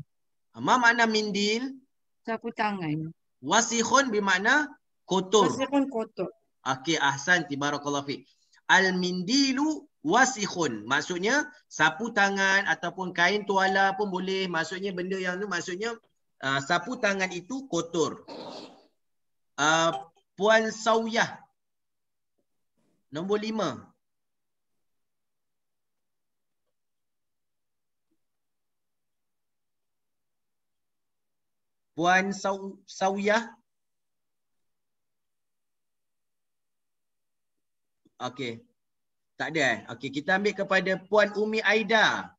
Ma makna mindil? Sapu tangan. Wasikhun bermakna kotor. Wasikhun kotor. Okey, ahsanti, barakallahu fiik. Al-mindilu wasikhun. Maksudnya sapu tangan ataupun kain tuala pun boleh. Maksudnya benda yang tu maksudnya sapu tangan itu kotor. Puan Sauyah. Nombor 5. Puan Sauyah. Okey. Tak ada. Okey, kita ambil kepada Puan Umi Aida.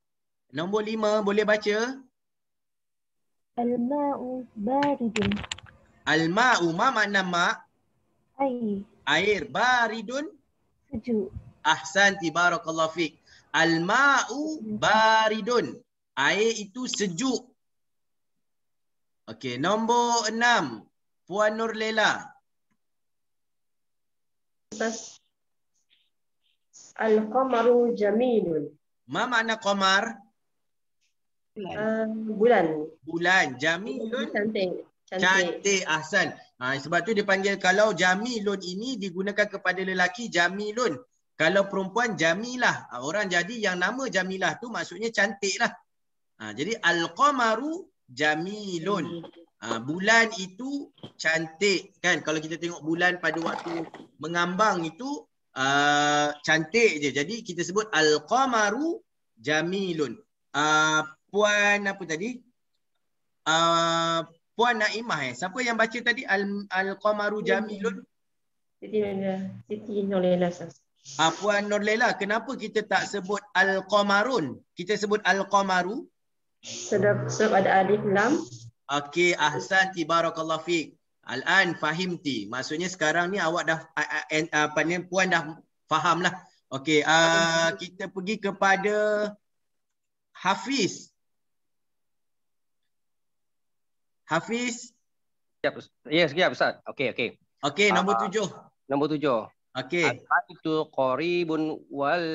Nombor 5 boleh baca? Al-ma'u baridun. Al-ma'u, ma makna ma'? Air. Air. Baridun? Sejuk. Ahsanti, barakallahu fiik. Al-ma'u baridun. Air itu sejuk. Okey, nombor 6. Puan Nurlela. Al-qamaru jamilun. Ma makna qamar? Bulan. Bulan. Jamilun? Cantik. Cantik. Ahsan. Sebab tu dia panggil, kalau jamilun ini digunakan kepada lelaki, jamilun. Kalau perempuan, jamilah. Orang jadi yang nama jamilah tu maksudnya cantik lah. Jadi al-qamaru jamilun. Bulan itu cantik kan. Kalau kita tengok bulan pada waktu mengambang itu cantik je. Jadi kita sebut al-qamaru jamilun. Puan apa tadi? Puan Naimah siapa yang baca tadi al-qamaru jamilun? Siti Nurlela. Puan Nurlela, kenapa kita tak sebut al-qamarun? Kita sebut al-qamaru? Sebab ada alif lam. Okey, ahsanti, barakallahu fiik. Al-an fahimti. Maksudnya sekarang ni awak dah puan dah faham lah. Okey, kita pergi kepada Hafiz. Hafiz. Ya, sekejap Ustaz. Okey. Okey, nombor 7. Nombor 7. Okey. Al-baitu qaribun wal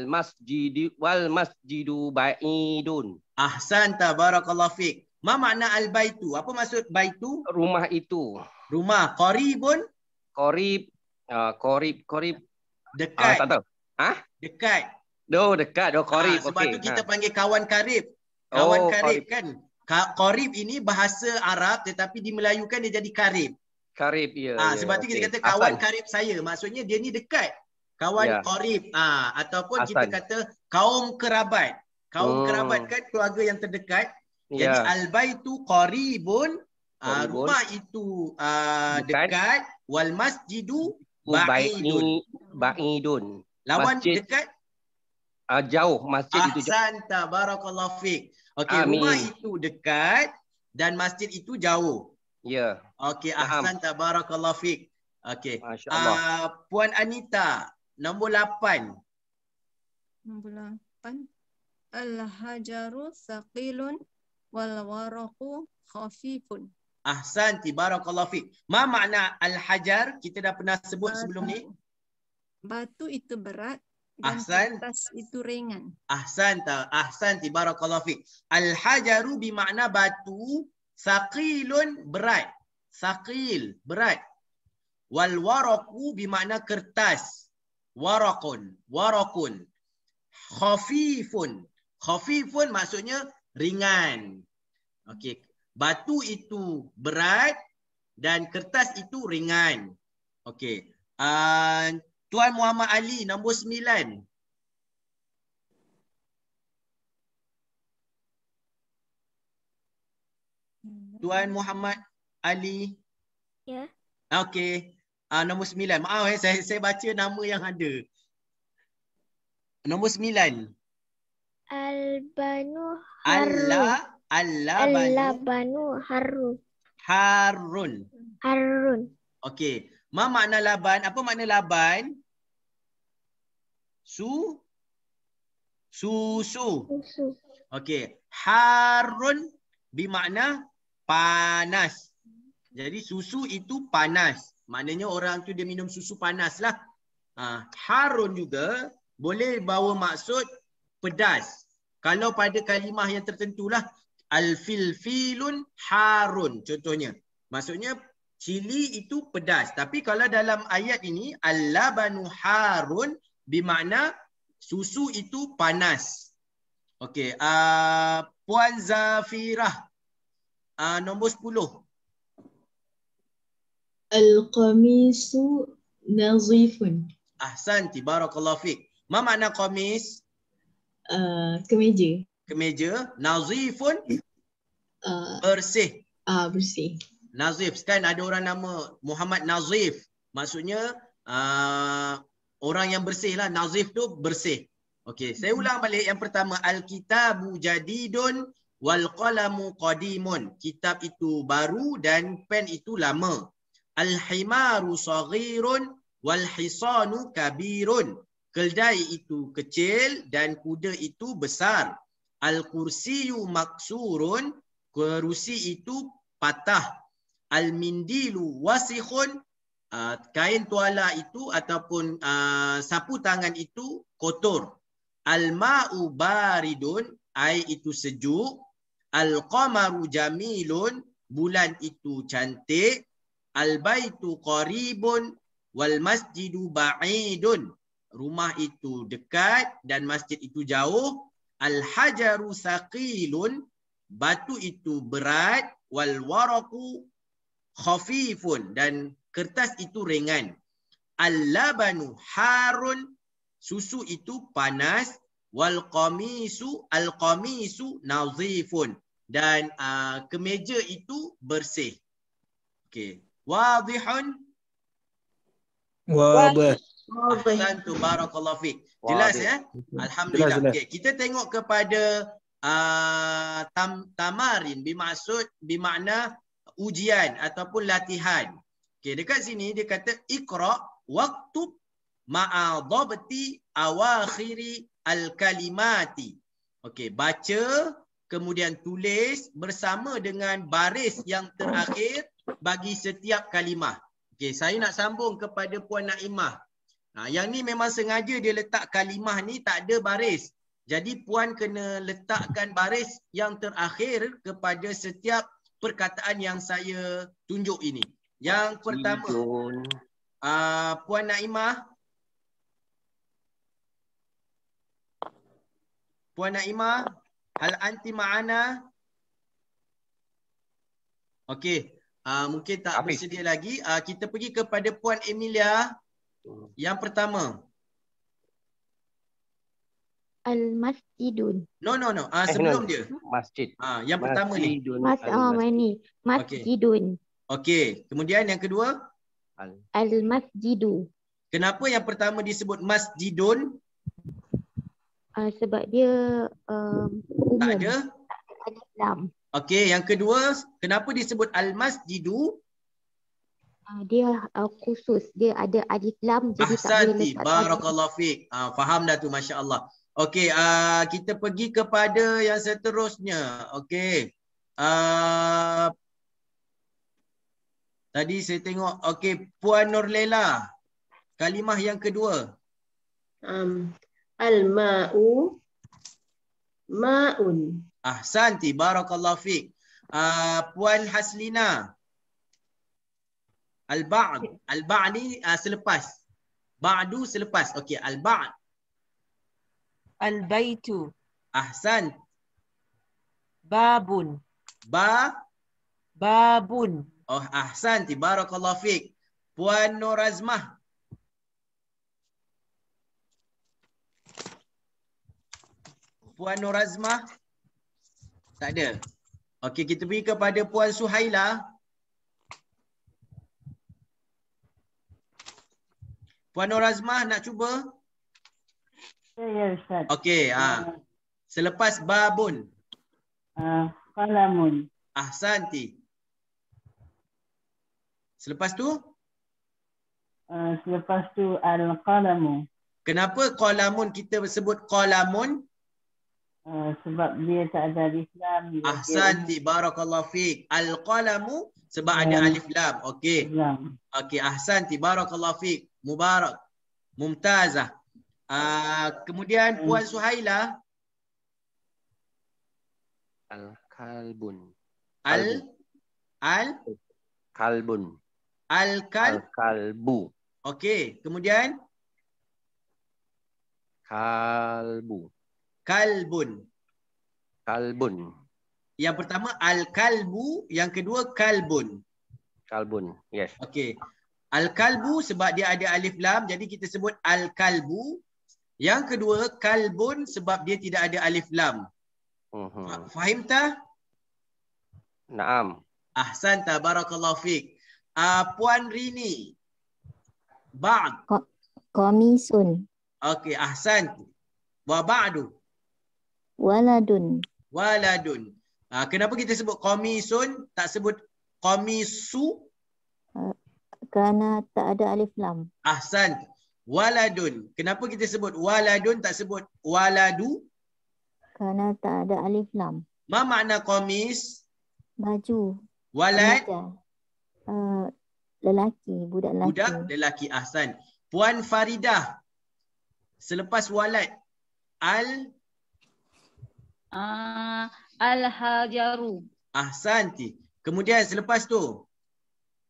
masjidu ba'idun. Ahsanta, barakallahu fiik. Ma makna al-baitu? Apa maksud baitu? Rumah itu. Rumah. Qaribun? Qarib. Dekat. Tak tahu. Dekat. Dekat. Qarib. Sebab tu kita panggil kawan karib. Kawan karib kan. Qarib ini bahasa Arab tetapi dimelayukan dia jadi karib. Karib, ya. Sebab tu kita kata kawan karib saya. Maksudnya dia ni dekat. Kawan qarib. Ataupun kita kata kaum kerabat. Kaum kerabat kan keluarga yang terdekat. Jadi al-baitu qaribun, rumah itu dekat, wal masjidu ba'idun. Lawan dekat? Jauh, masjid itu jauh. Ahsanta, barakallahu fiik. Okey, rumah itu dekat dan masjid itu jauh. Ya. Okey, ahsanta, barakallahu fiik. Okey. Masya-Allah. Puan Anita, nombor 8. Nombor 8. Al-hajaru saqilun wal waraqu khafifun. Ahsanti, barakallahu fiik. Ma makna al-hajar? Kita dah pernah sebut sebelum ni. Batu itu berat dan kertas itu ringan. Ahsanti, barakallahu fiik. Al-hajaru bermakna batu, saqilun berat. Saqil, berat. Wal waraqu bermakna kertas. Waraqun. Khafifun. Khafifun maksudnya ringan. Okey, batu itu berat dan kertas itu ringan. Okey. Tuan Muhammad Ali nombor 9. Tuan Muhammad Ali. Ya. Okey. Nombor 9. Maaf saya baca nama yang ada. Nombor 9. Al-banu Al-labanu Harun. Okey. Ma makna laban? Apa makna laban? Susu. Okey. Harun bermakna panas. Jadi susu itu panas. Maknanya orang tu dia minum susu panas lah. Harun juga boleh bawa maksud pedas. Kalau pada kalimah yang tertentulah al-filfilun harun contohnya. Maksudnya cili itu pedas. Tapi kalau dalam ayat ini al-labanu harun bermakna susu itu panas. Okey, Puan Zafirah, nombor 10. Al-qamisu nazifun. Ahsanti, barakallahu fiik. Ma makna qamis? Kemeja. Kemeja. Nazifun? Bersih. Bersih. Nazif. Kan ada orang nama Muhammad Nazif. Maksudnya orang yang bersih lah. Nazif tu bersih. Okey, saya ulang balik yang pertama. Al-kitabu jadidun wal qalamu qadimun. Kitab itu baru dan pen itu lama. Al-himaru saghirun wal hisanu kabirun. Keldai itu kecil dan kuda itu besar. Al-kursiyu maksurun. Kerusi itu patah. Al-mindilu wasikhun. Kain tuala itu ataupun sapu tangan itu kotor. Al-ma'u baridun. Air itu sejuk. Al-qamaru jamilun. Bulan itu cantik. Al-baitu qaribun. Wal masjidu ba'idun. Rumah itu dekat dan masjid itu jauh. Al-hajaru saqilun. Batu itu berat. Wal waraku khafifun. Dan kertas itu ringan. Al-labanu harun. Susu itu panas. Wal qamisu al-qamisu nazifun. Dan kemeja itu bersih. Okey. Wadihun. Wadih. Ahsantu, barakallahu fiik. Jelas ya? Alhamdulillah. Jelas. Okey, kita tengok kepada tamarin bermakna ujian ataupun latihan. Okey, dekat sini dia kata iqra waktub ma'a dhabti awakhiri al-kalimati. Okey, baca kemudian tulis bersama dengan baris yang terakhir bagi setiap kalimah. Okey, saya nak sambung kepada Puan Naimah. Yang ni memang sengaja dia letak kalimah ni tak ada baris. Jadi Puan kena letakkan baris yang terakhir kepada setiap perkataan yang saya tunjuk ini. Yang pertama, Puan Naimah. Puan Naimah, hal anti ma'ana? Okey, mungkin tak bersedia lagi. Kita pergi kepada Puan Emilia. Yang pertama. Al-masjidun. No. Sebelum dia. Masjid. Yang pertama ni. Masjidun. Okey. Kemudian yang kedua. Al-masjidu. Kenapa yang pertama disebut masjidun? Sebab dia umum. Tak ada? Islam. Okey. Yang kedua. Kenapa disebut al-masjidu? Dia khusus. Dia ada alif lam. Jadi Ahsanti, barakallahu fiik. Faham dah tu, Masya Allah. Okey, kita pergi kepada yang seterusnya. Okey. Tadi saya tengok, okey, Puan Nurlela. Kalimah yang kedua. Al-ma'u ma'un. Ahsanti, barakallahu fiik. Puan Haslina. Al-ba'd. Al-ba'd ni selepas. Ba'du selepas. Okey, al-ba'd. Al-baitu. Ahsan. Babun. Babun. Oh, ahsanti, barakallahu fiik. Puan Nur Azmah. Puan Nur Azmah. Tak ada. Okey, kita pergi kepada Puan Suhaila. Puan Nur Azmah nak cuba? Ya, Ustaz. Okey, selepas babun. Qalamun. Ahsanti. Selepas tu? Selepas tu al-qalamu. Kenapa qalamun kita sebut qalamun? Sebab dia tak ada alif lam. Ahsanti, barakallahu fiik. Al-qalamu sebab ada alif lam. Okey. Okey, ahsanti, barakallahu fiik. Mubarak. Mumtazah. Kemudian Puan Suhaila. Al-kalbun. Kalbun. Al-kalbu. Okey, kemudian Kalbu. kalbun. Kalbun. Yang pertama al-kalbu, yang kedua kalbun. Kalbun. Yes. Okey. Al-kalbu sebab dia ada alif lam, jadi kita sebut al-kalbu. Yang kedua kalbun sebab dia tidak ada alif lam. Fahim tak? Naam. Ahsanta, barakallahu fiik. Puan Rini. Ba'd. Komisun. Okey, ahsan. Wa ba'du. Waladun. Waladun. Kenapa kita sebut komisun, tak sebut komisu? Kerana tak ada alif lam. Ahsan. Waladun. Kenapa kita sebut waladun, tak sebut waladu? Kerana tak ada alif lam. Ma makna komis? Baju. Walad? Lelaki, budak lelaki. Budak lelaki, ahsan. Puan Faridah. Selepas walad. Al-hajaru. Ahsanti. Kemudian selepas tu?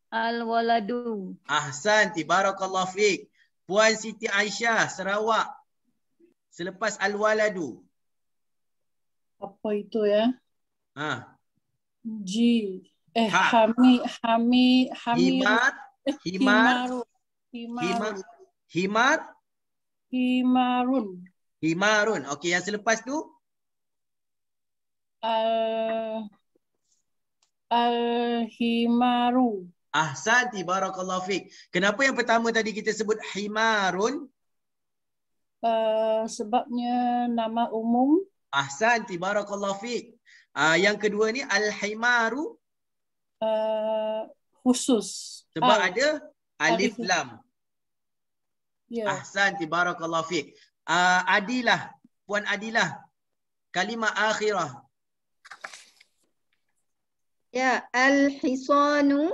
Al-waladu. Ahsanti, barakallahu fiik. Puan Siti Aisyah, Sarawak. Selepas al-waladu. Apa itu ya? Himarun. Okey, yang selepas tu? Al-himaru. Ahsanti, barakallahu fiik. Kenapa yang pertama tadi kita sebut himarun? Sebabnya nama umum. Ahsanti, barakallahu fiik. Yang kedua ni al-himaru? Khusus. Sebab ada alif lam. Ya. Ahsanti, barakallahu fiik. Adilah, Puan Adilah. Kalimah akhirah. Ya, al-hisanu.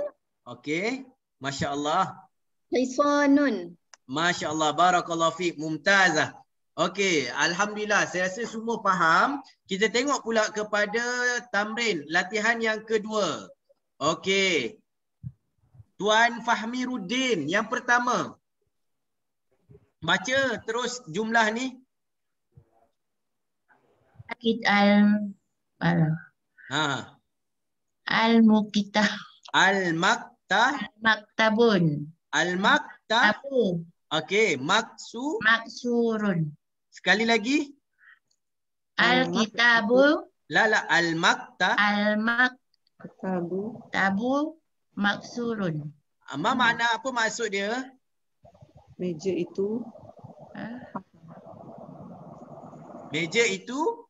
Okey, Masya Allah. Hisanun. Masya Allah, barakallahu fiik, mumtazah. Okey, Alhamdulillah, saya rasa semua faham. Kita tengok pula kepada tamrin, latihan yang kedua. Okey. Tuan Fahmiruddin, yang pertama. Baca terus jumlah ni. Al-Muqitah. Al-maktabun. Al-maktabu. Okey, Maksurun. Sekali lagi. Al-kitabu. Al-maktabu maksurun. Makna apa maksud dia? Meja itu. Meja itu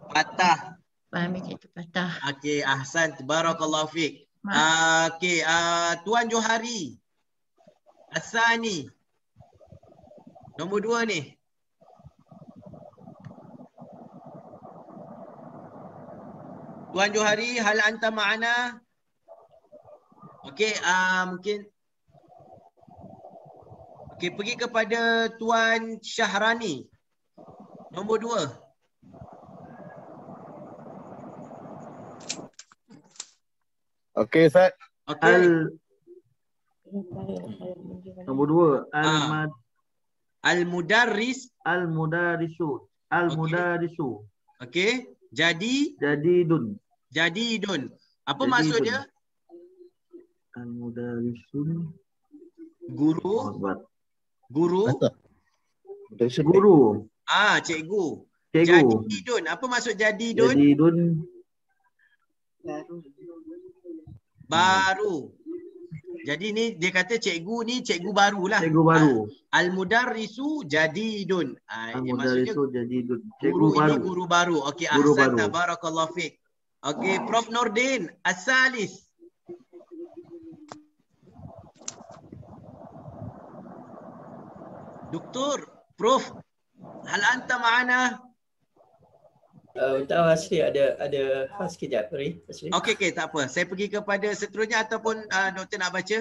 patah. Meja itu patah. Okey, ahsan, barakallahu fiik. Okey, Tuan Johari. Asani. Nombor 2 ni. Tuan Johari, hal anta ma'ana? Okey, mungkin okey, pergi kepada Tuan Syahrani. Nombor 2. Okey, Ustaz. Okey. Nombor 2. Al-mudarris. Al-mudarisu. Al-mudarisu. Okey. Jadidun. Apa maksud dia? Al-mudarisun. Guru. Cikgu. Jadidun. Apa maksud jadidun? Baru. Jadi ni dia kata cikgu ni cikgu barulah. Cikgu baru. Al-mudarrisu jadidun. Al-mudarrisu jadidun. Guru ini guru baru. Okey, ahsanta, barakallahu fiik. Okey, Prof Nordin, as-salis. Doktor, Prof, hal anta ma'ana? Untuk Asri ada hal sekejap, Asri. Okey, tak apa. Saya pergi kepada seterusnya ataupun doktor nak baca?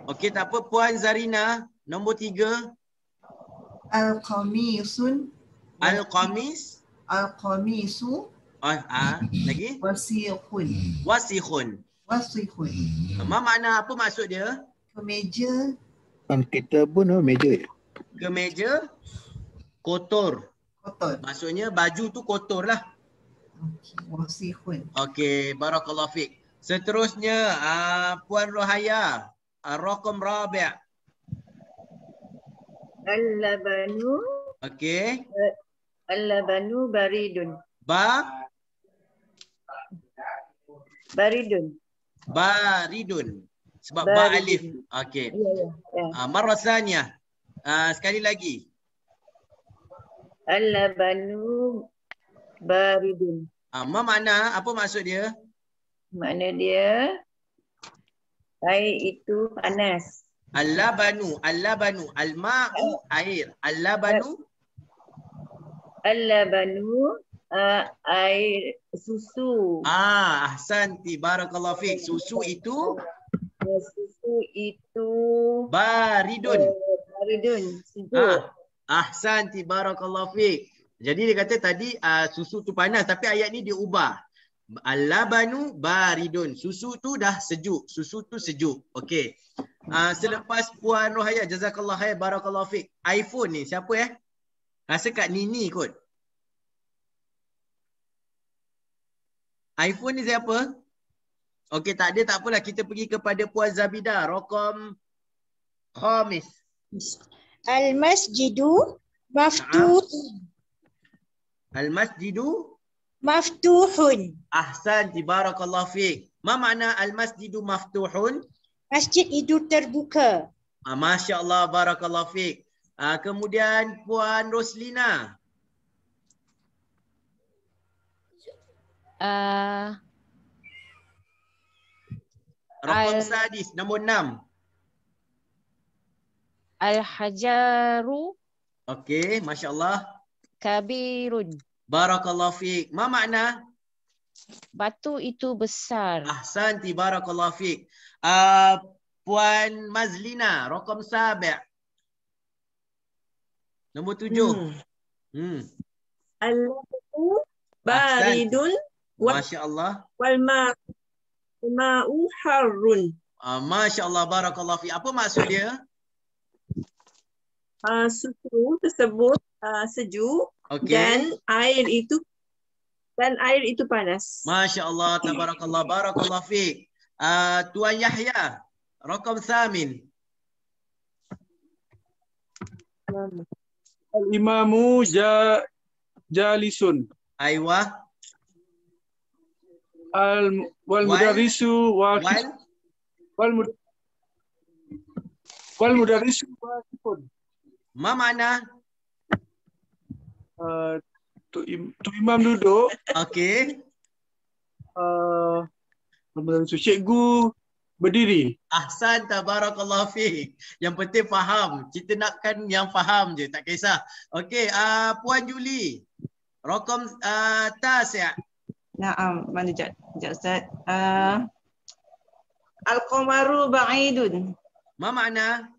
Okey, tak apa. Puan Zarina, nombor 3. Al-qamisun. Al-qamis. Al-qamisu. Lagi? Wasihun. Wasihun. Wasihun. Ma makna apa maksud dia? Kemeja. Kita pun meja. Kemeja kotor. Kotor. Maksudnya baju tu kotor lah. Wasihun. Okey, barakallahu fiik. Seterusnya Puan Rohaya, raqam rabi'. Al-labanu. Okey. Al-labanu baridun. Baridun. Baridun. Sebab ba alif. Okey. Ya. Marrasanya. Sekali lagi. Al-labanu baridun. Ma makna apa maksud dia? Makna dia air itu panas. Al-labanu, al-labanu, al-ma'u air. Al-labanu air susu. Ahsanti, barakallahu fiik. Susu itu baridun. Baridun, sejuk. Ahsanti, barakallahu fiik. Jadi dia kata tadi susu tu panas, tapi ayat ni dia ubah. Al-labanu baridun. Susu tu dah sejuk. Susu tu sejuk. Okey. Selepas Puan Rohaya, jazakallah khair, barakallahu fiik. iPhone ni siapa Rasa kat Nini kot. iPhone ni siapa? Okey, tak ada, tak apalah. Kita pergi kepada Puan Zabida. Raqam khamis. Al-masjidu maftuhun. Al-masjidu maftuhun. Ahsanti, barakallahu fiik. Ma makna al-masjidu maftuhun? Masjid itu terbuka. Masya Allah, barakallahu fiik. Kemudian Puan Roslina. Raqam sadis, nombor 6. Al-hajaru. Okey, Masya Allah. Kabirun. Barakallahu fiik. Ma makna? Batu itu besar. Ahsanti, barakallahu fiik. Puan Mazlina, raqam sabi'. Nombor 7. Al-ma'u baridun. Masya Allah. Wal ma'u harrun. Masya Allah, barakallahu fiik. Apa maksud dia? Susu tersebut sejuk. Okay. Dan air itu panas. Masya Allah, tabarakallah, barakallahu fiik. Tuan Yahya, raqam thamin. Al-imamu jalisun. Aywa. Wal mudarrisu wal mudarrisu waqifun. Ma makna? Tu imam duduk. Okey. Cikgu berdiri. Ahsan, tabarakallahu fiik. Yang penting faham. Kita nakkan yang faham je, tak kisah. Okey, Puan Juli. Raqam tasi'. Naam, mana jap Ustaz. Al-qamaru ba'idun. Ma makna?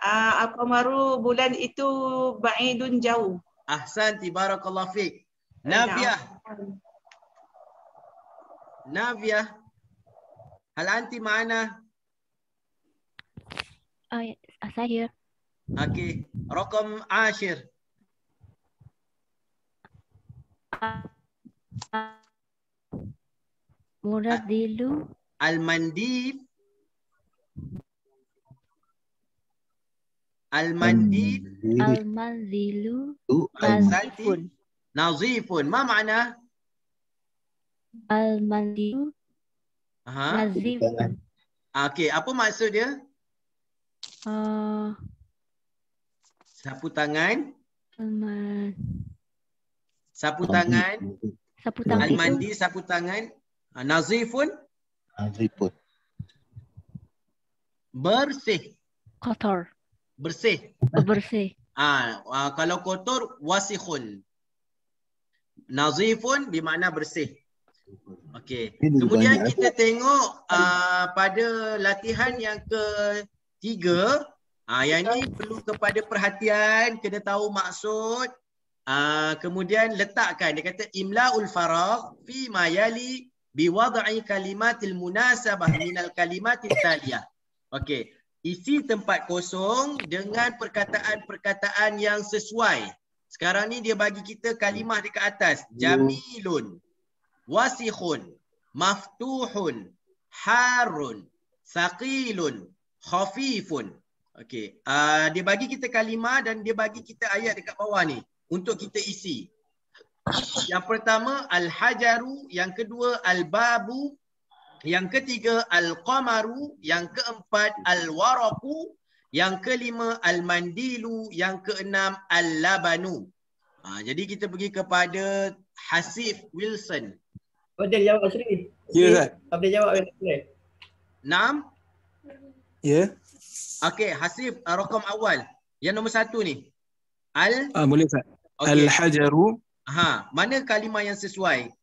Al-qamaru bulan itu ba'idun jauh. Ahsanti, barakallahu fiik. Nabiah. Nabiah. Hal anti ma'ana? Saya. Okey. Raqam 10. Muraddilu. Al-mandib. Al-mandib. Al-manzilu. Nazifun. Nazifun. Ma makna? Al-manzilu. Nazifun. Okey, apa maksud dia? Sapu tangan. Sapu tangan. Sapu tangan. Al-mandi, sapu tangan. Nazifun. Nazifun. Bersih. Kotor. Bersih. Bersih. Kalau kotor, wasikhun. Nazifun bermakna bersih. Okey. Kemudian kita tengok pada latihan yang ketiga. Yang ni perlu kepada perhatian, kena tahu maksud. Kemudian letakkan, dia kata imla'ul faragh fi ma yali biwad'i kalimatil munasabah minal kalimatil taliyah. Okey, isi tempat kosong dengan perkataan-perkataan yang sesuai. Sekarang ni dia bagi kita kalimah dekat atas. Jamilun, wasikhun, maftuhun, harun, saqilun, khafifun. Okey, dia bagi kita kalimah dan dia bagi kita ayat dekat bawah ni untuk kita isi. Yang pertama al-hajaru, yang kedua al-babu, yang ketiga al-qamaru, yang keempat al-waraqu, yang kelima al-mandilu, yang keenam al-labanu. Jadi kita pergi kepada Hasif Wilson. Dia jawab Asri. Ya, Ustaz. Apa dia jawab? Naam? Ya. Okey, Hasif rakam awal. Yang nombor 1 ni. Boleh Ustaz. Okay. Al-hajaru. Mana kalimah yang sesuai?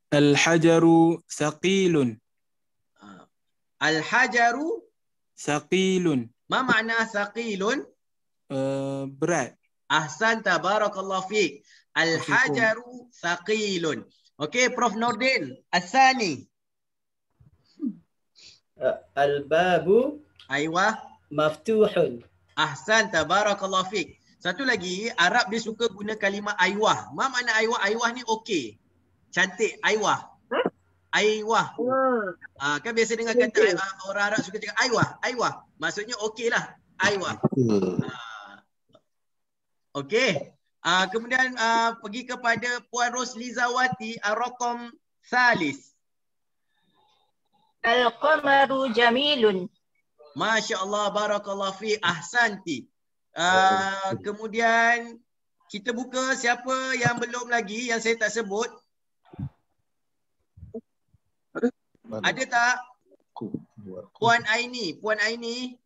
Al-hajaru saqilun. Al-hajaru saqilun. Ma makna saqilun? Berat. Ahsanta, barakallahu fiik. Al-hajaru saqilun. Okey, Prof Nordin. Asani. Al-babu. Aywa. Maftuhun. Ahsanta, barakallahu fiik. Satu lagi, Arab dia suka guna kalimah aywah. Ma makna aywah? Aywah ni okey. Cantik, aywah. Aywah. Kan biasa dengar kata orang Arab suka cakap aywah, aywah. Maksudnya okey lah, aywah. Okey. Kemudian pergi kepada Puan Roslizawati, Ar-Raqam Salis. Al-qamaru jamilun. Masya-Allah, barakallahu fi, ahsanti. Kemudian kita buka siapa yang belum lagi yang saya tak sebut. Ada tak? Puan Aini, Puan Aini.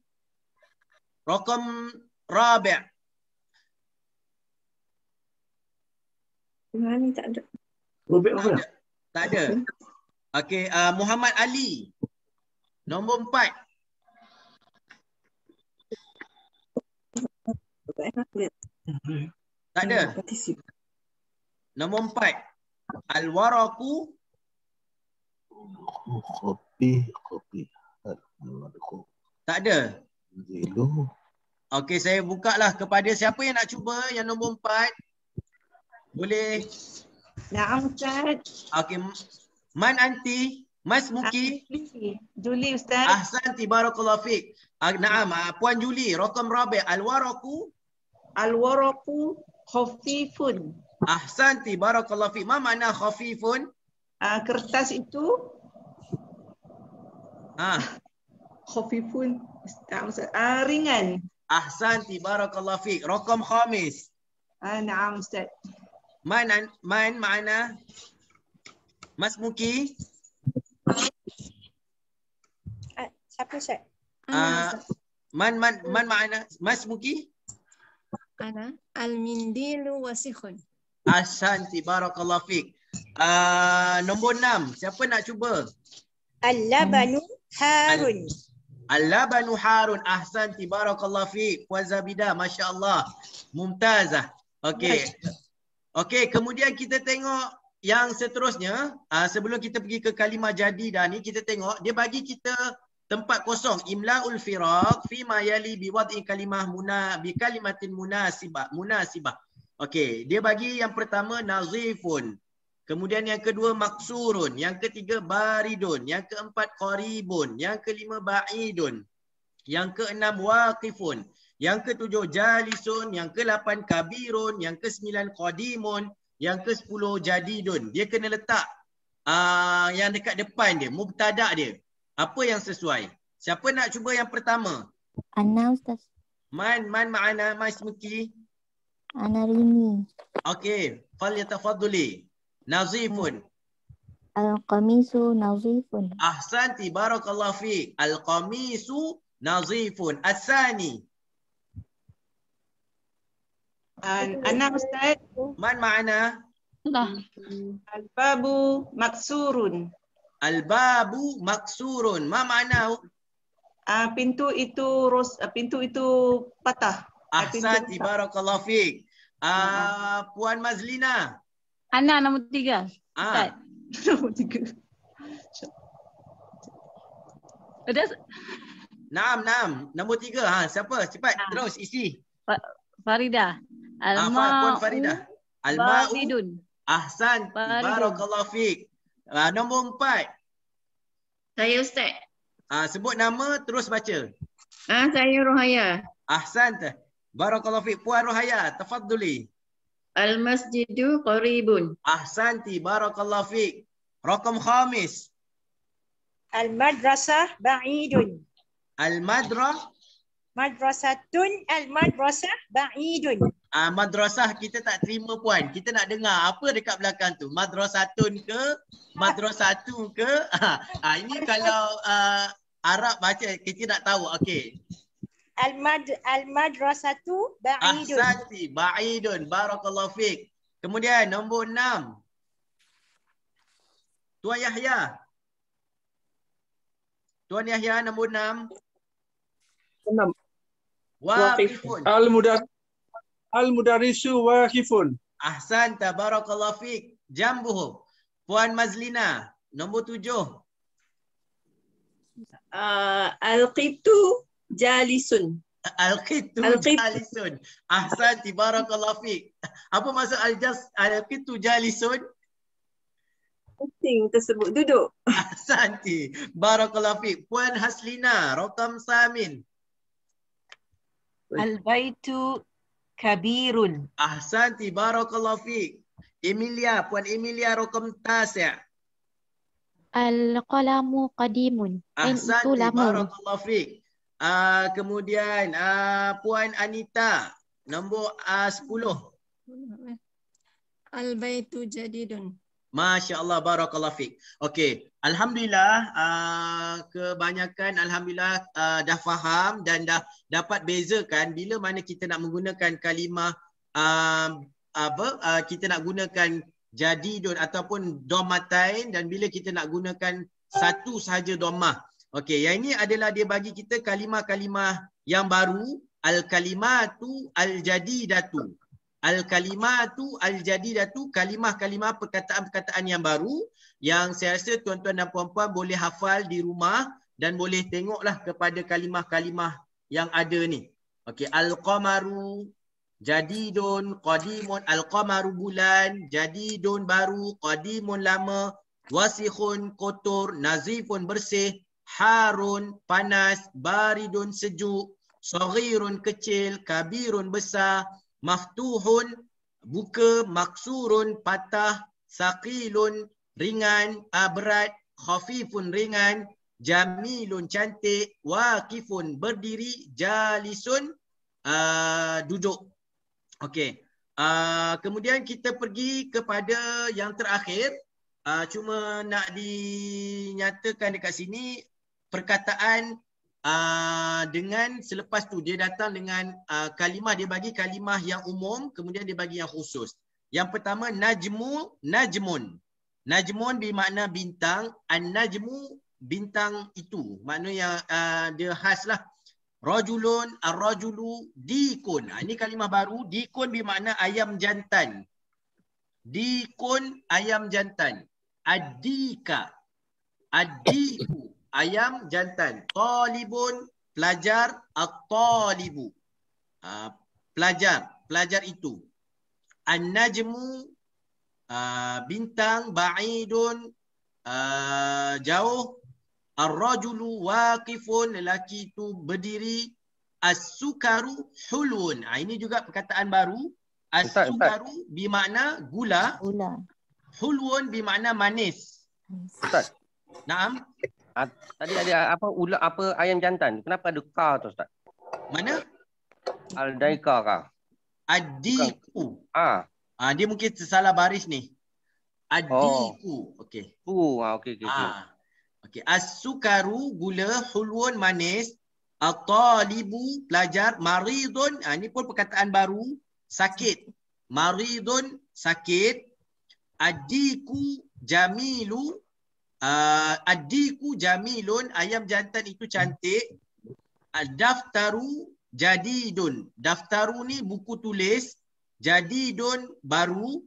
Raqam Rabi'. Mana tak ada. Tak ada. Okey, Muhammad Ali. Nombor 4. Tak ada. Nombor 4. Al-waraqu. Kopi. Tak ada. Okey, saya buka lah kepada siapa yang nak cuba yang nombor 4. Boleh. Naam Ustaz. Okey. Man anti? Mas Muki? Juli Ustaz. Ahsanti, barakallahu fiik. Naam, Puan Juli, Raqam Rabi'. Al-waraqu. Al-waraqu khafifun. Ahsanti, barakallahu fiik. Ma makna khafifun? Kertas itu khafifun. Ringan. Ahsanti, barakallahu fiik. Raqam khamis. Naam Ustaz. Man makna? Mas Muki? Siapa Ustaz? Man makna? Mas Muki? Ana al-mindilu wasikhun. Ahsanti, barakallahu fiik. Nombor 6. Siapa nak cuba? Al-labanu harun. Al-labanu harun. Ahsanti, barakallahu fiik. Puan Zabida, masya-Allah. Mumtazah. Okey. Okey, kemudian kita tengok yang seterusnya. Sebelum kita pergi ke kalimah jadidah ni, kita tengok dia bagi kita tempat kosong. Imla'ul firaq fi ma yali biwad'i kalimah bi kalimatin munasibah. Okey, dia bagi yang pertama nazifun. Kemudian yang kedua maksurun, yang ketiga baridun, yang keempat qaribun, yang kelima ba'idun, yang keenam waqifun, yang ketujuh jalisun, yang ke-8 kabirun, yang ke-9 qadimun, yang ke-10 jadidun. Dia kena letak yang dekat depan dia, mubtada dia. Apa yang sesuai? Siapa nak cuba yang pertama? Ana Ustaz. Man ma'ana Mas Muki? Ana Rini. Okey, falyatafaddali. Nazifun. Al-qamisu nazifun. Ahsanti, barakallahu fiik. Al-qamisu nazifun. As-sani. Ana Ustaz. Man ma'ana? Al-babu maksurun. Al-babu maksurun. Ma ma'na? Pintu itu patah. Ahsanti, barakallahu fiik. Puan Mazlina. Ana nombor 3. Ustaz. Nombor 3. Naam. Nombor 3. Siapa? Cepat. Terus isi. Farida. Puan Farida. Al-ma'u. Baridun. Ahsan. Barakallahu fiik. Nombor 4. Saya Ustaz. Sebut nama terus baca. Saya Rohaya. Ahsan. Barakallahu fiik. Puan Rohaya, tafadduli. Al-masjidu qaribun. Ahsanti. Barakallahu fiik. Rakam khamis. Al-madrasah ba'idun. Madrasatun al-madrasah ba'idun. Madrasah kita tak terima puan. Kita nak dengar apa dekat belakang tu. Madrasatun ke? Madrasatu ke? Ini kalau Arab baca kita nak tahu. Okey. Al-madrasatu ba'idun. Ahsanti. Ba'idun. Barakallahu fiik. Kemudian nombor 6. Tuan Yahya. Tuan Yahya nombor 6. 6. Waqifun. Al-mudarrisu waqifun. Ahsan, tabarakallahu fiik. Jambuhu. Puan Mazlina nombor 7. Al-qittu jalisun. Al-qittu jalisun. Ahsan, tabarakallahu fiik. Apa maksud al-qittu jalisun? Kucing tersebut duduk. Ahsanti. Barakallahu fiik. Puan Haslina, rakam samin. Al-baitu kabirun. Ahsanti. Barakallahu fiik. Emilia, Puan Emilia, rakam tasi'. Al-qalamu qadimun. Ahsanti. Barakallahu fiik. Kemudian Puan Anita, nombor 10. Al-baitu jadidun. Masya Allah, barakallahu fiik. Okey, alhamdulillah kebanyakan alhamdulillah dah faham dan dah dapat bezakan bila mana kita nak menggunakan kalimah kita nak gunakan jadidun ataupun dhammatain dan bila kita nak gunakan satu sahaja dhammah. Okey, yang ini adalah dia bagi kita kalimah-kalimah yang baru, al-kalimatu al-jadidatu. Al-kalimatu al-jadidatu, kalimah-kalimah perkataan-perkataan yang baru yang saya rasa tuan-tuan dan puan-puan boleh hafal di rumah dan boleh tengoklah kepada kalimah-kalimah yang ada ni. Okey, al-qamaru jadidun, qadimun. Al-qamaru bulan, jadidun baru, qadimun lama, wasikhun kotor, nazifun bersih, harun panas, baridun sejuk, saghirun kecil, kabirun besar, maftuhun buka, maksurun patah, saqilun ringan, berat, khafifun ringan, jamilun cantik, waqifun berdiri, jalisun duduk. Okey. Kemudian kita pergi kepada yang terakhir. Cuma nak dinyatakan dekat sini perkataan dengan selepas tu dia datang dengan kalimah, dia bagi kalimah yang umum, kemudian dia bagi yang khusus. Yang pertama najmun. Najmun bermakna bintang, an-najmu bintang itu. Makna yang dia khas lah. Rajulun, ar-rajulu, dikun. Ini kalimah baru, dikun bermakna ayam jantan. Dikun ayam jantan. Ad-dika, ad-diku ayam jantan. Talibun pelajar, at-talibu pelajar itu. An-najmu bintang, ba'idun jauh, ar-rajulu waqifun lelaki itu berdiri, as-sukaru hulun. Ini juga perkataan baru. As-sukaru bermakna gula. Hulun bermakna manis. Ustaz. Naam. Tadi ada apa ayam jantan. Kenapa ada ka tu Ustaz? Mana? Al-daika ka. Ad-diku. Dia mungkin tersalah baris ni. Ad-diku. Okey. Okey. Okey. As-sukaru gula, hulun manis, at-talibu pelajar, maridun. Ini pun perkataan baru. Sakit. Maridun sakit. Ad-diku jamilu. Ad-diku jamilun, ayam jantan itu cantik. Ad-daftaru jadidun. Daftaru ni buku tulis. jadidun baru,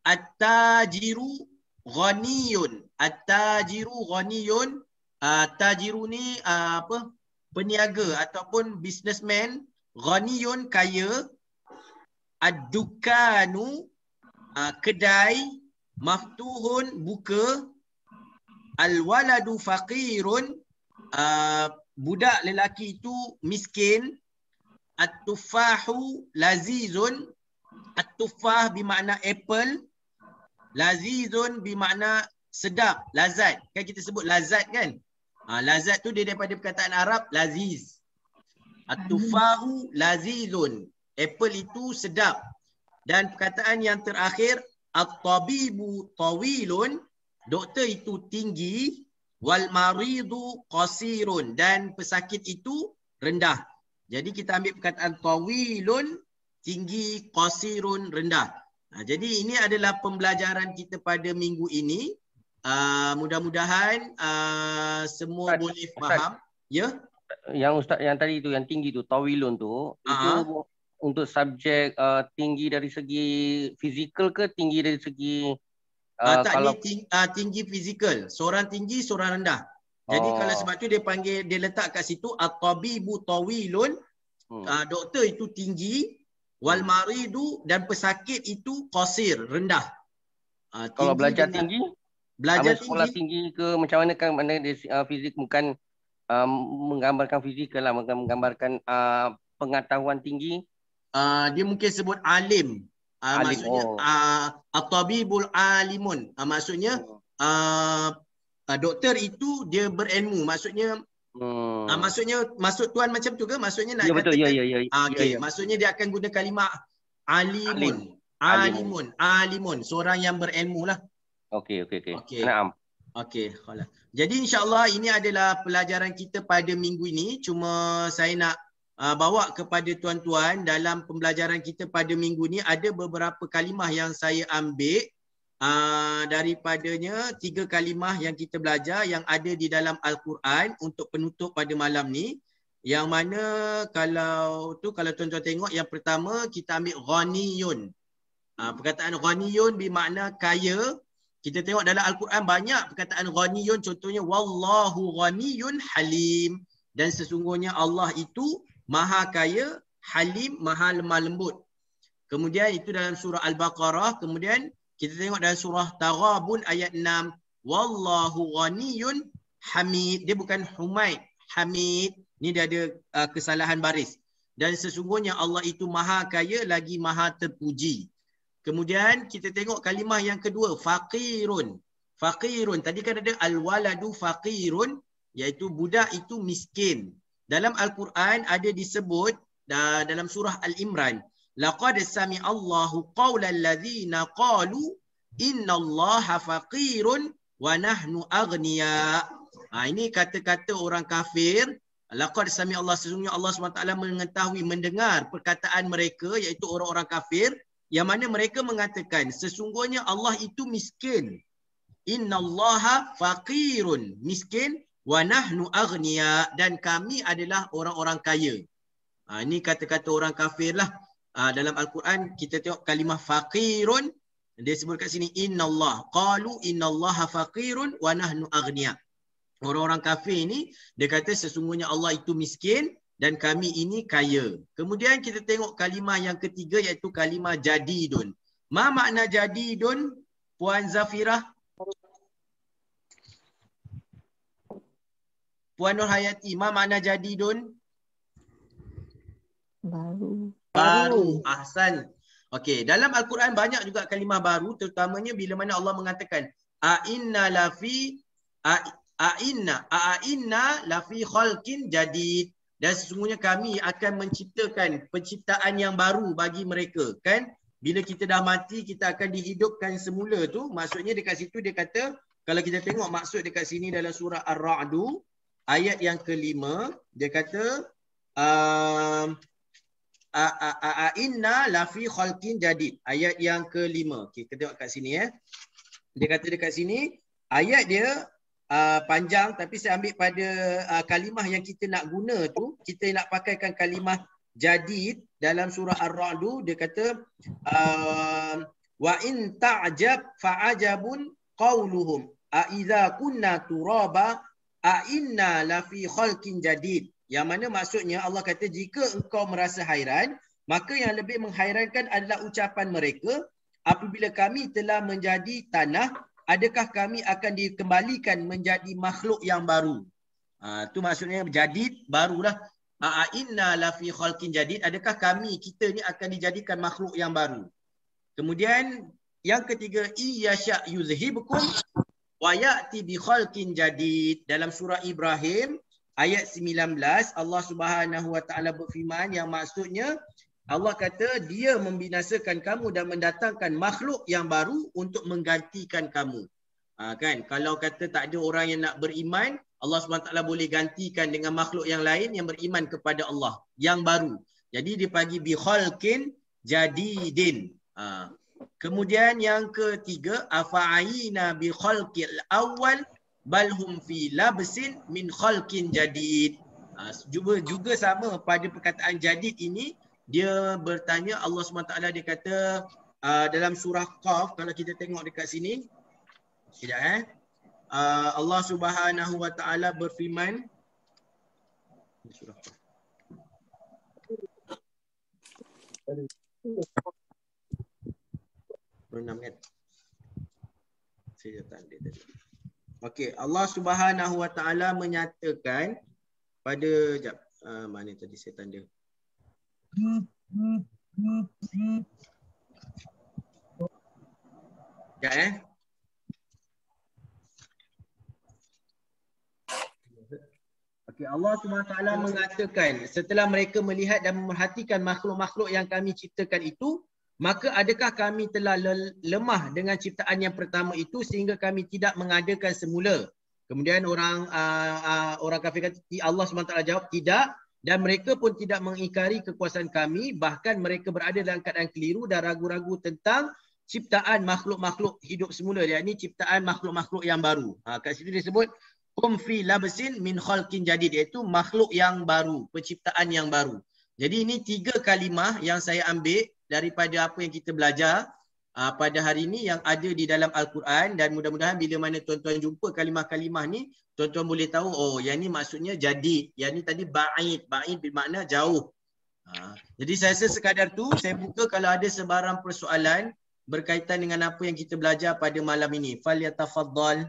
at-tajiru ghaniyun. At-tajiru ghaniyun. Tajiru ni apa? Peniaga ataupun businessman. Ghaniyun kaya. Ad-dukanu kedai. Maftuhun buka. Al-waladu faqirun budak lelaki itu miskin. At-tufahu lazizun. At-tufah bermakna apple. Lazizun bermakna sedap, lazat. Kan kita sebut lazat kan? Lazat tu dia daripada perkataan Arab laziz. At-tufahu lazizun. Apple itu sedap. Dan perkataan yang terakhir, at-tabibu tawilun. Doktor itu tinggi. Wal maridu qasirun. Dan pesakit itu rendah. Jadi kita ambil perkataan tawilun, tinggi, qasirun, rendah. Jadi ini adalah pembelajaran kita pada minggu ini. Mudah-mudahan semua Ustaz, boleh faham. Ustaz, ya? Yang Ustaz yang tadi tu, yang tinggi tu, tawilun tu, itu untuk subjek tinggi dari segi fizikal ke tinggi dari segi tak, kalau tinggi fizikal. Seorang tinggi, seorang rendah. Jadi kalau sebab tu dia panggil, dia letak kat situ at-tabibu tawilun. Doktor itu tinggi, wal maridu dan pesakit itu qasir, rendah. Kalau belajar tinggi, belajar sekolah tinggi ke macam mana kan, mana fizik bukan menggambarkan fizikal lah, menggambarkan pengetahuan tinggi. Dia mungkin sebut alim. Maksudnya at-tabibul alimun. Maksudnya doktor itu dia berilmu. Maksudnya maksudnya maksud tuan macam tu ke? Maksudnya nak katakan okey, maksudnya dia akan guna kalimah alimun. Alimun, seorang yang berilmu lah. Okey. Naam. Okey, khalas. Jadi insya-Allah ini adalah pelajaran kita pada minggu ini. Cuma saya nak bawa kepada tuan-tuan dalam pembelajaran kita pada minggu ni ada beberapa kalimah yang saya ambil daripadanya 3 kalimah yang kita belajar yang ada di dalam Al-Quran untuk penutup pada malam ni. Yang mana kalau tuan-tuan tengok, yang pertama kita ambil ghaniyun. Perkataan ghaniyun bermakna kaya. Kita tengok dalam Al-Quran banyak perkataan ghaniyun, contohnya wallahu ghaniyun halim. Dan sesungguhnya Allah itu Maha kaya, halim, maha lemah lembut. Kemudian itu dalam surah Al-Baqarah. Kemudian kita tengok dalam surah Taghabun ayat 6. Wallahu ghaniyun hamid. Dia bukan humaid, hamid. Ni dia ada kesalahan baris. Dan sesungguhnya Allah itu maha kaya lagi maha terpuji. Kemudian kita tengok kalimah yang kedua, faqirun. Faqirun. Tadi kan ada al-waladu faqirun, iaitu budak itu miskin. Dalam Al-Quran ada disebut dalam surah Al-Imran, laqad sami'allahu qaulal ladzina qalu innallaha faqirun wa nahnu aghniya. Ini kata-kata orang kafir. Laqad sami'allahu, sesungguhnya Allah SWT mengetahui, mendengar perkataan mereka, iaitu orang-orang kafir, yang mana mereka mengatakan sesungguhnya Allah itu miskin. Innallaha faqirun, miskin. Wa nahnu aghniya, dan kami adalah orang-orang kaya. Ini kata-kata orang kafir lah. Dalam Al-Quran kita tengok kalimah faqirun, dia sebut kat sini innallah, qalu innallaha faqirun wa nahnu aghniya. Orang-orang kafir ini dia kata sesungguhnya Allah itu miskin dan kami ini kaya. Kemudian kita tengok kalimah yang ketiga, iaitu kalimah jadidun. Ma makna jadidun, Puan Zafirah? Puan Nur Hayati, ma makna jadidun? Baru. Ahsan. Okey, dalam Al-Quran banyak juga kalimah baru, terutamanya bila mana Allah mengatakan a'inna lafi khalqin jadid. Dan sesungguhnya kami akan menciptakan penciptaan yang baru bagi mereka. Kan? Bila kita dah mati, kita akan dihidupkan semula tu. Maksudnya dekat situ dia kata, kalau kita tengok maksud dekat sini dalam surah Ar-Ra'du, ayat yang kelima, dia kata inna lafi khalqin jadid. Ayat yang kelima. Okay, kita tengok kat sini ya. Dia kata dekat sini, ayat dia panjang, tapi saya ambil pada kalimah yang kita nak guna tu, kita nak pakaikan kalimah jadid dalam surah Ar-Ra'd, dia kata wa in ta'jab fa'ajabun qauluhum a idza kunna turaba a inna lafi khalqin jadid. Yang mana maksudnya Allah kata jika engkau merasa hairan, maka yang lebih menghairankan adalah ucapan mereka, apabila kami telah menjadi tanah, adakah kami akan dikembalikan menjadi makhluk yang baru? Itu maksudnya jadid, barulah. Inna lafi khalqin jadid, adakah kami, kita ni akan dijadikan makhluk yang baru? Kemudian yang ketiga, iyasya yuzhibukum wa ya'ti bi khalqin jadid. Dalam surah Ibrahim ayat 19, Allah Subhanahu wa taala berfirman yang maksudnya Allah kata dia membinasakan kamu dan mendatangkan makhluk yang baru untuk menggantikan kamu. Kan, kalau kata tak ada orang yang nak beriman, Allah SWT boleh gantikan dengan makhluk yang lain yang beriman kepada Allah, yang baru. Jadi dia bagi bi khalqin jadidin. Kemudian yang ketiga, afa'ina bi khalqil awal bal hum fi labsin min khalqin jadid. Juga sama pada perkataan jadid ini, dia bertanya, Allah SWT dia kata dalam surah Qaf, kalau kita tengok dekat sini, sekejap Allah Subhanahu wa taala berfirman, surah Qaf. Saya tak ada tadi. Okey, Allah Subhanahu wa taala menyatakan pada mana tadi saya tanda. Ya Okey, Allah SWT mengatakan setelah mereka melihat dan memerhatikan makhluk-makhluk yang kami ciptakan itu, maka adakah kami telah lemah dengan ciptaan yang pertama itu sehingga kami tidak mengadakan semula? Kemudian orang kafir kata, Allah SWT jawab tidak, dan mereka pun tidak mengingkari kekuasaan kami, bahkan mereka berada dalam keadaan keliru dan ragu-ragu tentang ciptaan makhluk-makhluk hidup semula, yakni ciptaan makhluk-makhluk yang baru. Kat situ disebut hum fi labsin min khalqin jadid, iaitu makhluk yang baru, penciptaan yang baru. Jadi ini 3 kalimah yang saya ambil daripada apa yang kita belajar pada hari ini yang ada di dalam Al-Quran, dan mudah-mudahan bila mana tuan-tuan jumpa kalimah-kalimah ni, tuan-tuan boleh tahu, oh yang ni maksudnya jadid, yang ni tadi ba'id, ba'id bermakna jauh. Jadi saya rasa sekadar tu, saya buka kalau ada sebarang persoalan berkaitan dengan apa yang kita belajar pada malam ini. Fal yatafaddal.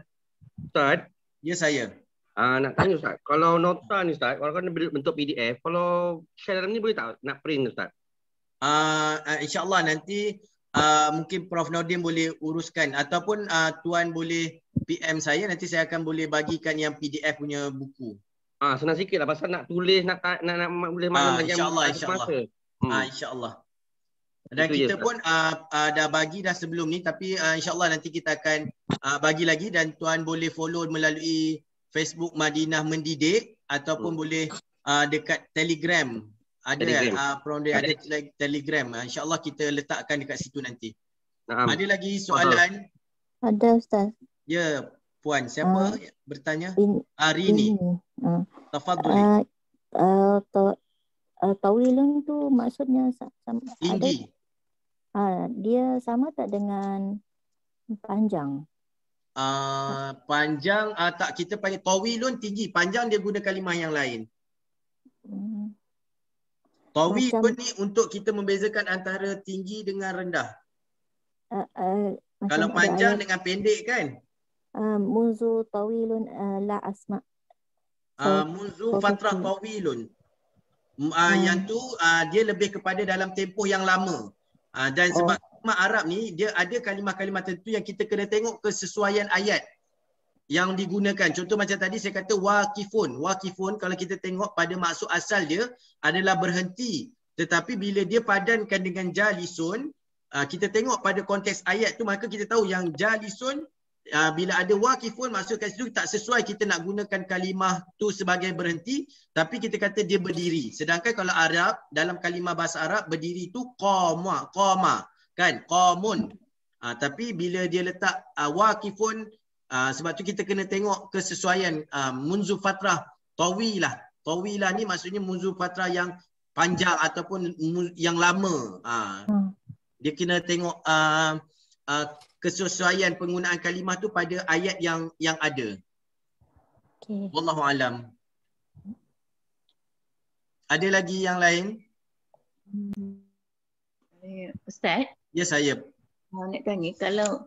Ustaz. Ya saya. Nak tanya Ustaz, kalau nota ni Ustaz, kalau kan bentuk PDF, kalau share ni boleh tak nak print Ustaz? InsyaAllah nanti mungkin Prof Nordin boleh uruskan, ataupun tuan boleh PM saya, nanti saya akan boleh bagikan yang PDF punya buku. Senang sikit lah pasal nak tulis, nak boleh mana InsyaAllah, InsyaAllah. Dan itu kita pun dah bagi dah sebelum ni, tapi insyaAllah nanti kita akan bagi lagi, dan tuan boleh follow melalui Facebook Madinah Mendidik, ataupun boleh dekat Telegram. Ada ada Telegram. InsyaAllah kita letakkan dekat situ nanti. Ada lagi soalan? Ada Ustaz. Ya, Puan. Siapa bertanya? Rini. Tafadhali. Tawilun tu maksudnya tinggi. Dia sama tak dengan panjang? Panjang tak, kita panggil tawilun tinggi, panjang dia guna kalimah yang lain. Tawilun ni untuk kita membezakan antara tinggi dengan rendah. Kalau panjang dengan pendek kan? Munzu tawilun la asma. Munzu fatrah tawilun. Yang tu dia lebih kepada dalam tempoh yang lama. Dan sebab kalimah Arab ni dia ada kalimah-kalimah tertentu yang kita kena tengok kesesuaian ayat yang digunakan. Contoh macam tadi saya kata waqifun. Waqifun kalau kita tengok pada maksud asal dia adalah berhenti. Tetapi bila dia padankan dengan jalisun, kita tengok pada konteks ayat tu, maka kita tahu yang jalisun bila ada waqifun, maksud kat situ tak sesuai kita nak gunakan kalimah tu sebagai berhenti, tapi kita kata dia berdiri. Sedangkan kalau Arab, dalam kalimah bahasa Arab, berdiri tu qama kan, qamun. Tapi bila dia letak waqifun, sebab tu kita kena tengok kesesuaian. Munzu fatrah tawilah. Tawilah ni maksudnya munzu fatrah yang panjang ataupun yang lama. Dia kena tengok kesesuaian penggunaan kalimah tu pada ayat yang ada. Okay. Wallahu alam. Ada lagi yang lain? Ustaz, Ya, saya. nak tanya kalau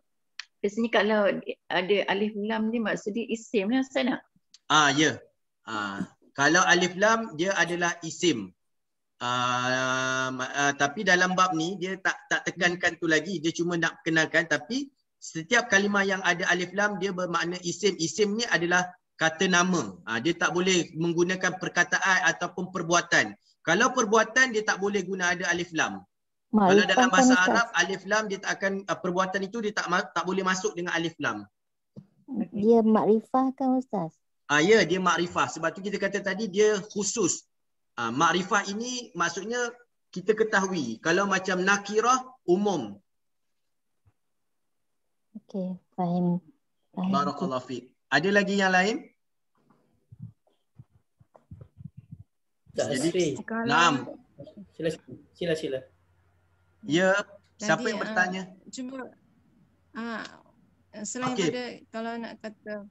biasanya kalau ada alif lam ni maksud dia isim lah Ustaz nak? Ya. Kalau alif lam dia adalah isim. Tapi dalam bab ni dia tak tekankan tu lagi, dia cuma nak kenalkan, tapi setiap kalimah yang ada alif lam dia bermakna isim. Isim ni adalah kata nama. Dia tak boleh menggunakan perkataan ataupun perbuatan. Kalau perbuatan dia tak boleh guna ada alif lam. Kalau dalam bahasa Arab alif lam dia tak akan, perbuatan itu dia tak boleh masuk dengan alif lam. Dia makrifah kan Ustaz? Ya, dia makrifah. Sebab tu kita kata tadi dia khusus. Makrifah ini maksudnya kita ketahui. Kalau macam nakirah umum. Okey, faham. Barakallahu fiik. Ada lagi yang lain? Jadi, naam. Sila. Ya, siapa Tadi, yang bertanya? Cuma selain Okey. pada kalau nak kata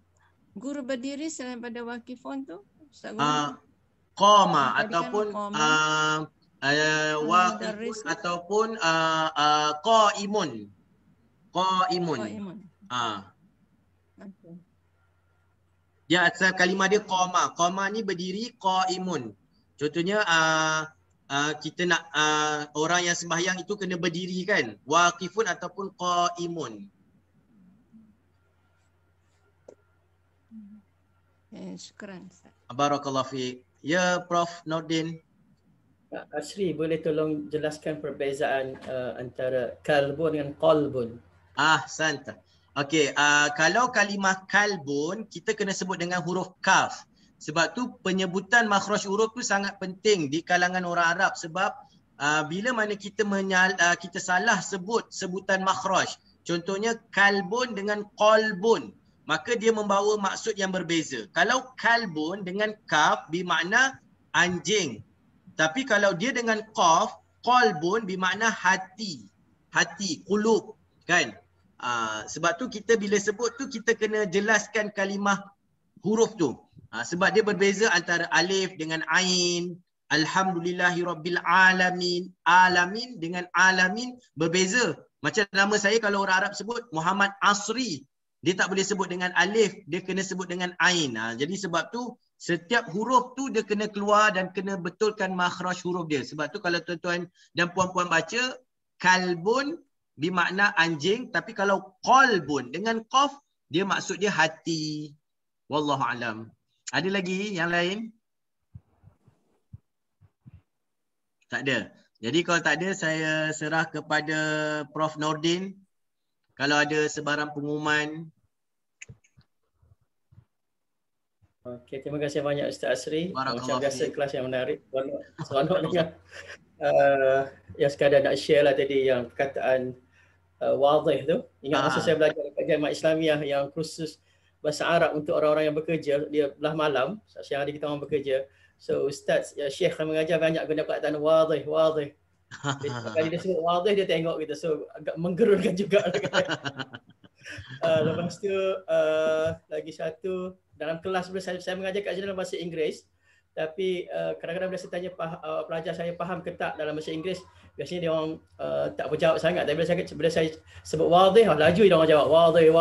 guru berdiri selain pada wakifun tu, Ustaz Guru. Qama Tadi kan ataupun qama. waqifun ataupun qaimun. Qaimun. Okay. Dia asal kalimah dia qama. Qama ni berdiri, qaimun. Contohnya kita nak orang yang sembahyang itu kena berdiri kan? Waqifun ataupun qaimun. Syukran Ustaz. Barakallahu fiik. Ya, Prof Nordin. Asri, boleh tolong jelaskan perbezaan antara kalbun dengan qalbun? Santa. Okey, kalau kalimah kalbun kita kena sebut dengan huruf kaf. Sebab tu penyebutan makhraj huruf tu sangat penting di kalangan orang Arab, sebab bila mana kita kita salah sebut sebutan makhraj. Contohnya kalbun dengan qalbun, maka dia membawa maksud yang berbeza. Kalau kalbun dengan kaf bermakna anjing. Tapi kalau dia dengan qaf, qalbun bermakna hati. Hati, qulub, kan? Sebab tu kita bila sebut tu kita kena jelaskan kalimah huruf tu. Sebab dia berbeza antara alif dengan ain, alhamdulillahirabbil alamin. Alamin dengan alamin berbeza. Macam nama saya kalau orang Arab sebut Muhammad Asri, dia tak boleh sebut dengan alif, dia kena sebut dengan ain. Jadi sebab tu setiap huruf tu dia kena keluar dan kena betulkan makhraj huruf dia. Sebab tu kalau tuan-tuan dan puan-puan baca kalbun bermakna anjing, tapi kalau qalbun dengan qaf dia maksud dia hati. Wallahu alam. Ada lagi yang lain? Tak ada. Jadi kalau tak ada, saya serah kepada Prof Nordin kalau ada sebarang pengumuman. Okey, terima kasih banyak Ustaz Asri. Macam biasa kelas yang menarik. Seronok dengan yang sekadar nak share lah tadi yang perkataan wadih tu. Ingat masa saya belajar dekat Jamiah Islamiah yang kursus bahasa Arab untuk orang-orang yang bekerja, dia belah malam, siang hari kita orang bekerja. So Ustaz, Syekh mengajar banyak guna perkataan wadih. Kali dia sebut wadih, dia tengok kita. So agak menggerunkan juga. Lepas tu lagi satu, dalam kelas saya mengajar kat sini dalam bahasa Inggeris. Tapi kadang-kadang bila saya tanya pelajar saya faham ke tak dalam bahasa Inggeris, biasanya dia orang tak berjawab sangat. Tapi bila saya sebut wadih, laju dia orang jawab wadih.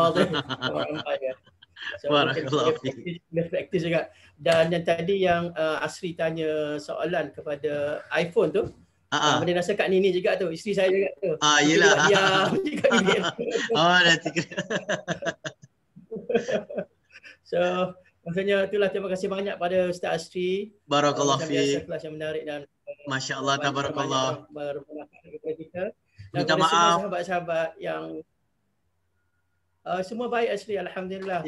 So, boleh praktis juga. Dan yang tadi yang Asri tanya soalan kepada iPhone tu, benda rasa kat Nini juga tu, isteri saya juga tu. Yelah. Nanti. So, maksudnya itulah, terima kasih banyak pada Ustaz Asri. Barakallahu fiik. Kelas yang menarik dan Masya-Allah, tabarakallah. Kepada kita. Dan Minta kepada semua maaf. sahabat-sahabat yang semua baik Asri, alhamdulillah.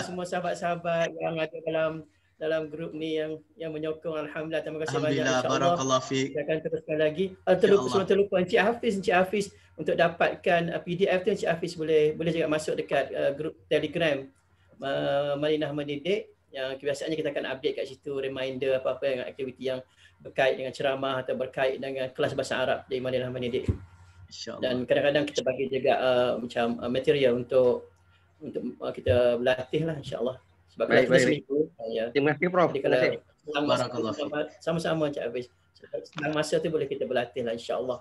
Semua sahabat-sahabat yang ada dalam grup ni yang menyokong, alhamdulillah, terima kasih banyak. Alhamdulillah, barakallahu fiik. Kita akan teruskan lagi. Terlupa Encik Hafiz untuk dapatkan PDF tu, Encik Hafiz boleh juga masuk dekat grup Telegram Madinah Mendidik. yang biasanya kita akan update kat situ, reminder apa-apa yang aktiviti yang berkait dengan ceramah atau berkait dengan kelas bahasa Arab di Madinah Mendidik. Dan kadang-kadang kita bagi juga macam material untuk kita berlatih lah, insya-Allah. Sebab Baik, kita baik. seminggu. Terima kasih Prof. Jadi Terima kasih. sama-sama Encik Hafiz. Sedang masa tu boleh kita berlatih lah, insya-Allah.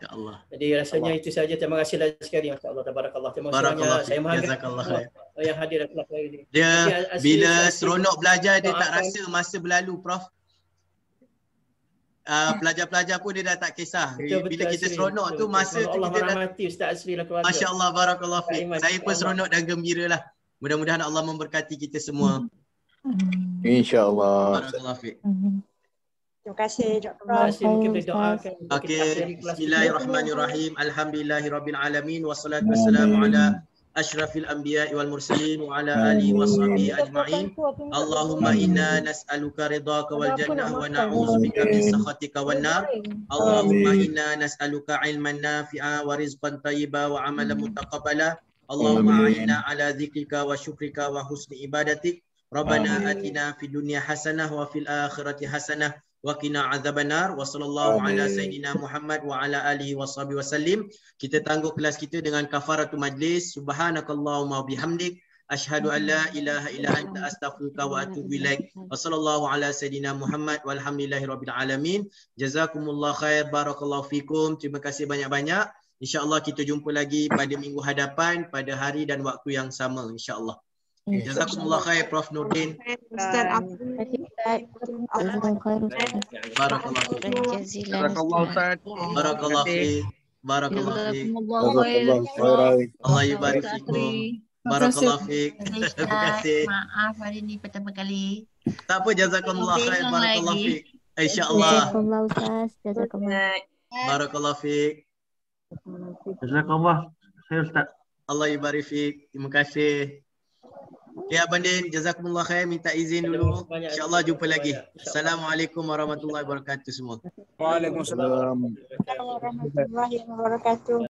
Jadi rasanya itu saja. Terima kasih lagi sekali, masya-Allah, tabarakallah. Terima kasih banyak. Saya menghargai yang hadir dalam kelas hari ini. Dia bila seronok belajar dia tak rasa masa berlalu, Prof. Pelajar-pelajar pun dia dah tak kisah. Bila kita seronok tu masa tu kita dah merahmati Ustaz Asri dan keluarga. Masya-Allah, barakallah fiik. Saya pun seronok dan gembira lah. Mudah-mudahan Allah memberkati kita semua. InsyaAllah. Barakallah fiik. Terima kasih, Dr. Terima kasih. Mungkin boleh doakan. Okey, bismillahirrahmanirrahim. Alhamdulillahirabbil alamin wassalatu wassalamu ala asyrafil anbiya'i wal mursalin wa ala alihi washabihi ajma'in. Allahumma inna nas'aluka ridhaka wal jannah wa na'udzubika min sakhatika wan nar. Allahumma inna nas'aluka ilman nafi'a wa rizqan thayyiba wa amalan mutaqabbala. Allahumma a'inna ala dzikrika wa syukrika wa husni ibadatik. Rabbana atina fid dunya hasanah wa fil akhirati hasanah wa qina adzabannar. Wa sallallahu ala sayidina Muhammad wa ala alihi washabihi wasallim. Kita tangguh kelas kita dengan kafaratul majlis. Subhanakallahumma bihamdik asyhadu an la ilaha illa anta astaghfiruka wa atubu ilaik. Wa sallallahu ala sayidina Muhammad walhamdulillahirabbil alamin. Jazakumullah khair, barakallahu fikum. Terima kasih banyak-banyak. InsyaAllah kita jumpa lagi pada minggu hadapan pada hari dan waktu yang sama, insyaAllah. Jazakumullah khair, Prof Nurdin. Ustaz Barakallah fiik. Barakallah Ustaz. Barakallah fiik. Barakallah fiik. Allah yubarik fikum. Barakallah fiik. Terima kasih. Maaf hari ni pertama kali. Tak apa, jazakumullah khair, barakallah fiik. InsyaAllah. Jazakumullah Ustaz. Jazakumullah. Barakallah fiik. Jazakallah khair Ustaz. Allah yubarik fiik. Terima kasih. Okay, Abang Din, jazakumullah khair, minta izin dulu. InsyaAllah jumpa lagi. Assalamualaikum warahmatullahi wabarakatuh semua. Waalaikumsalam. warahmatullahi wabarakatuh.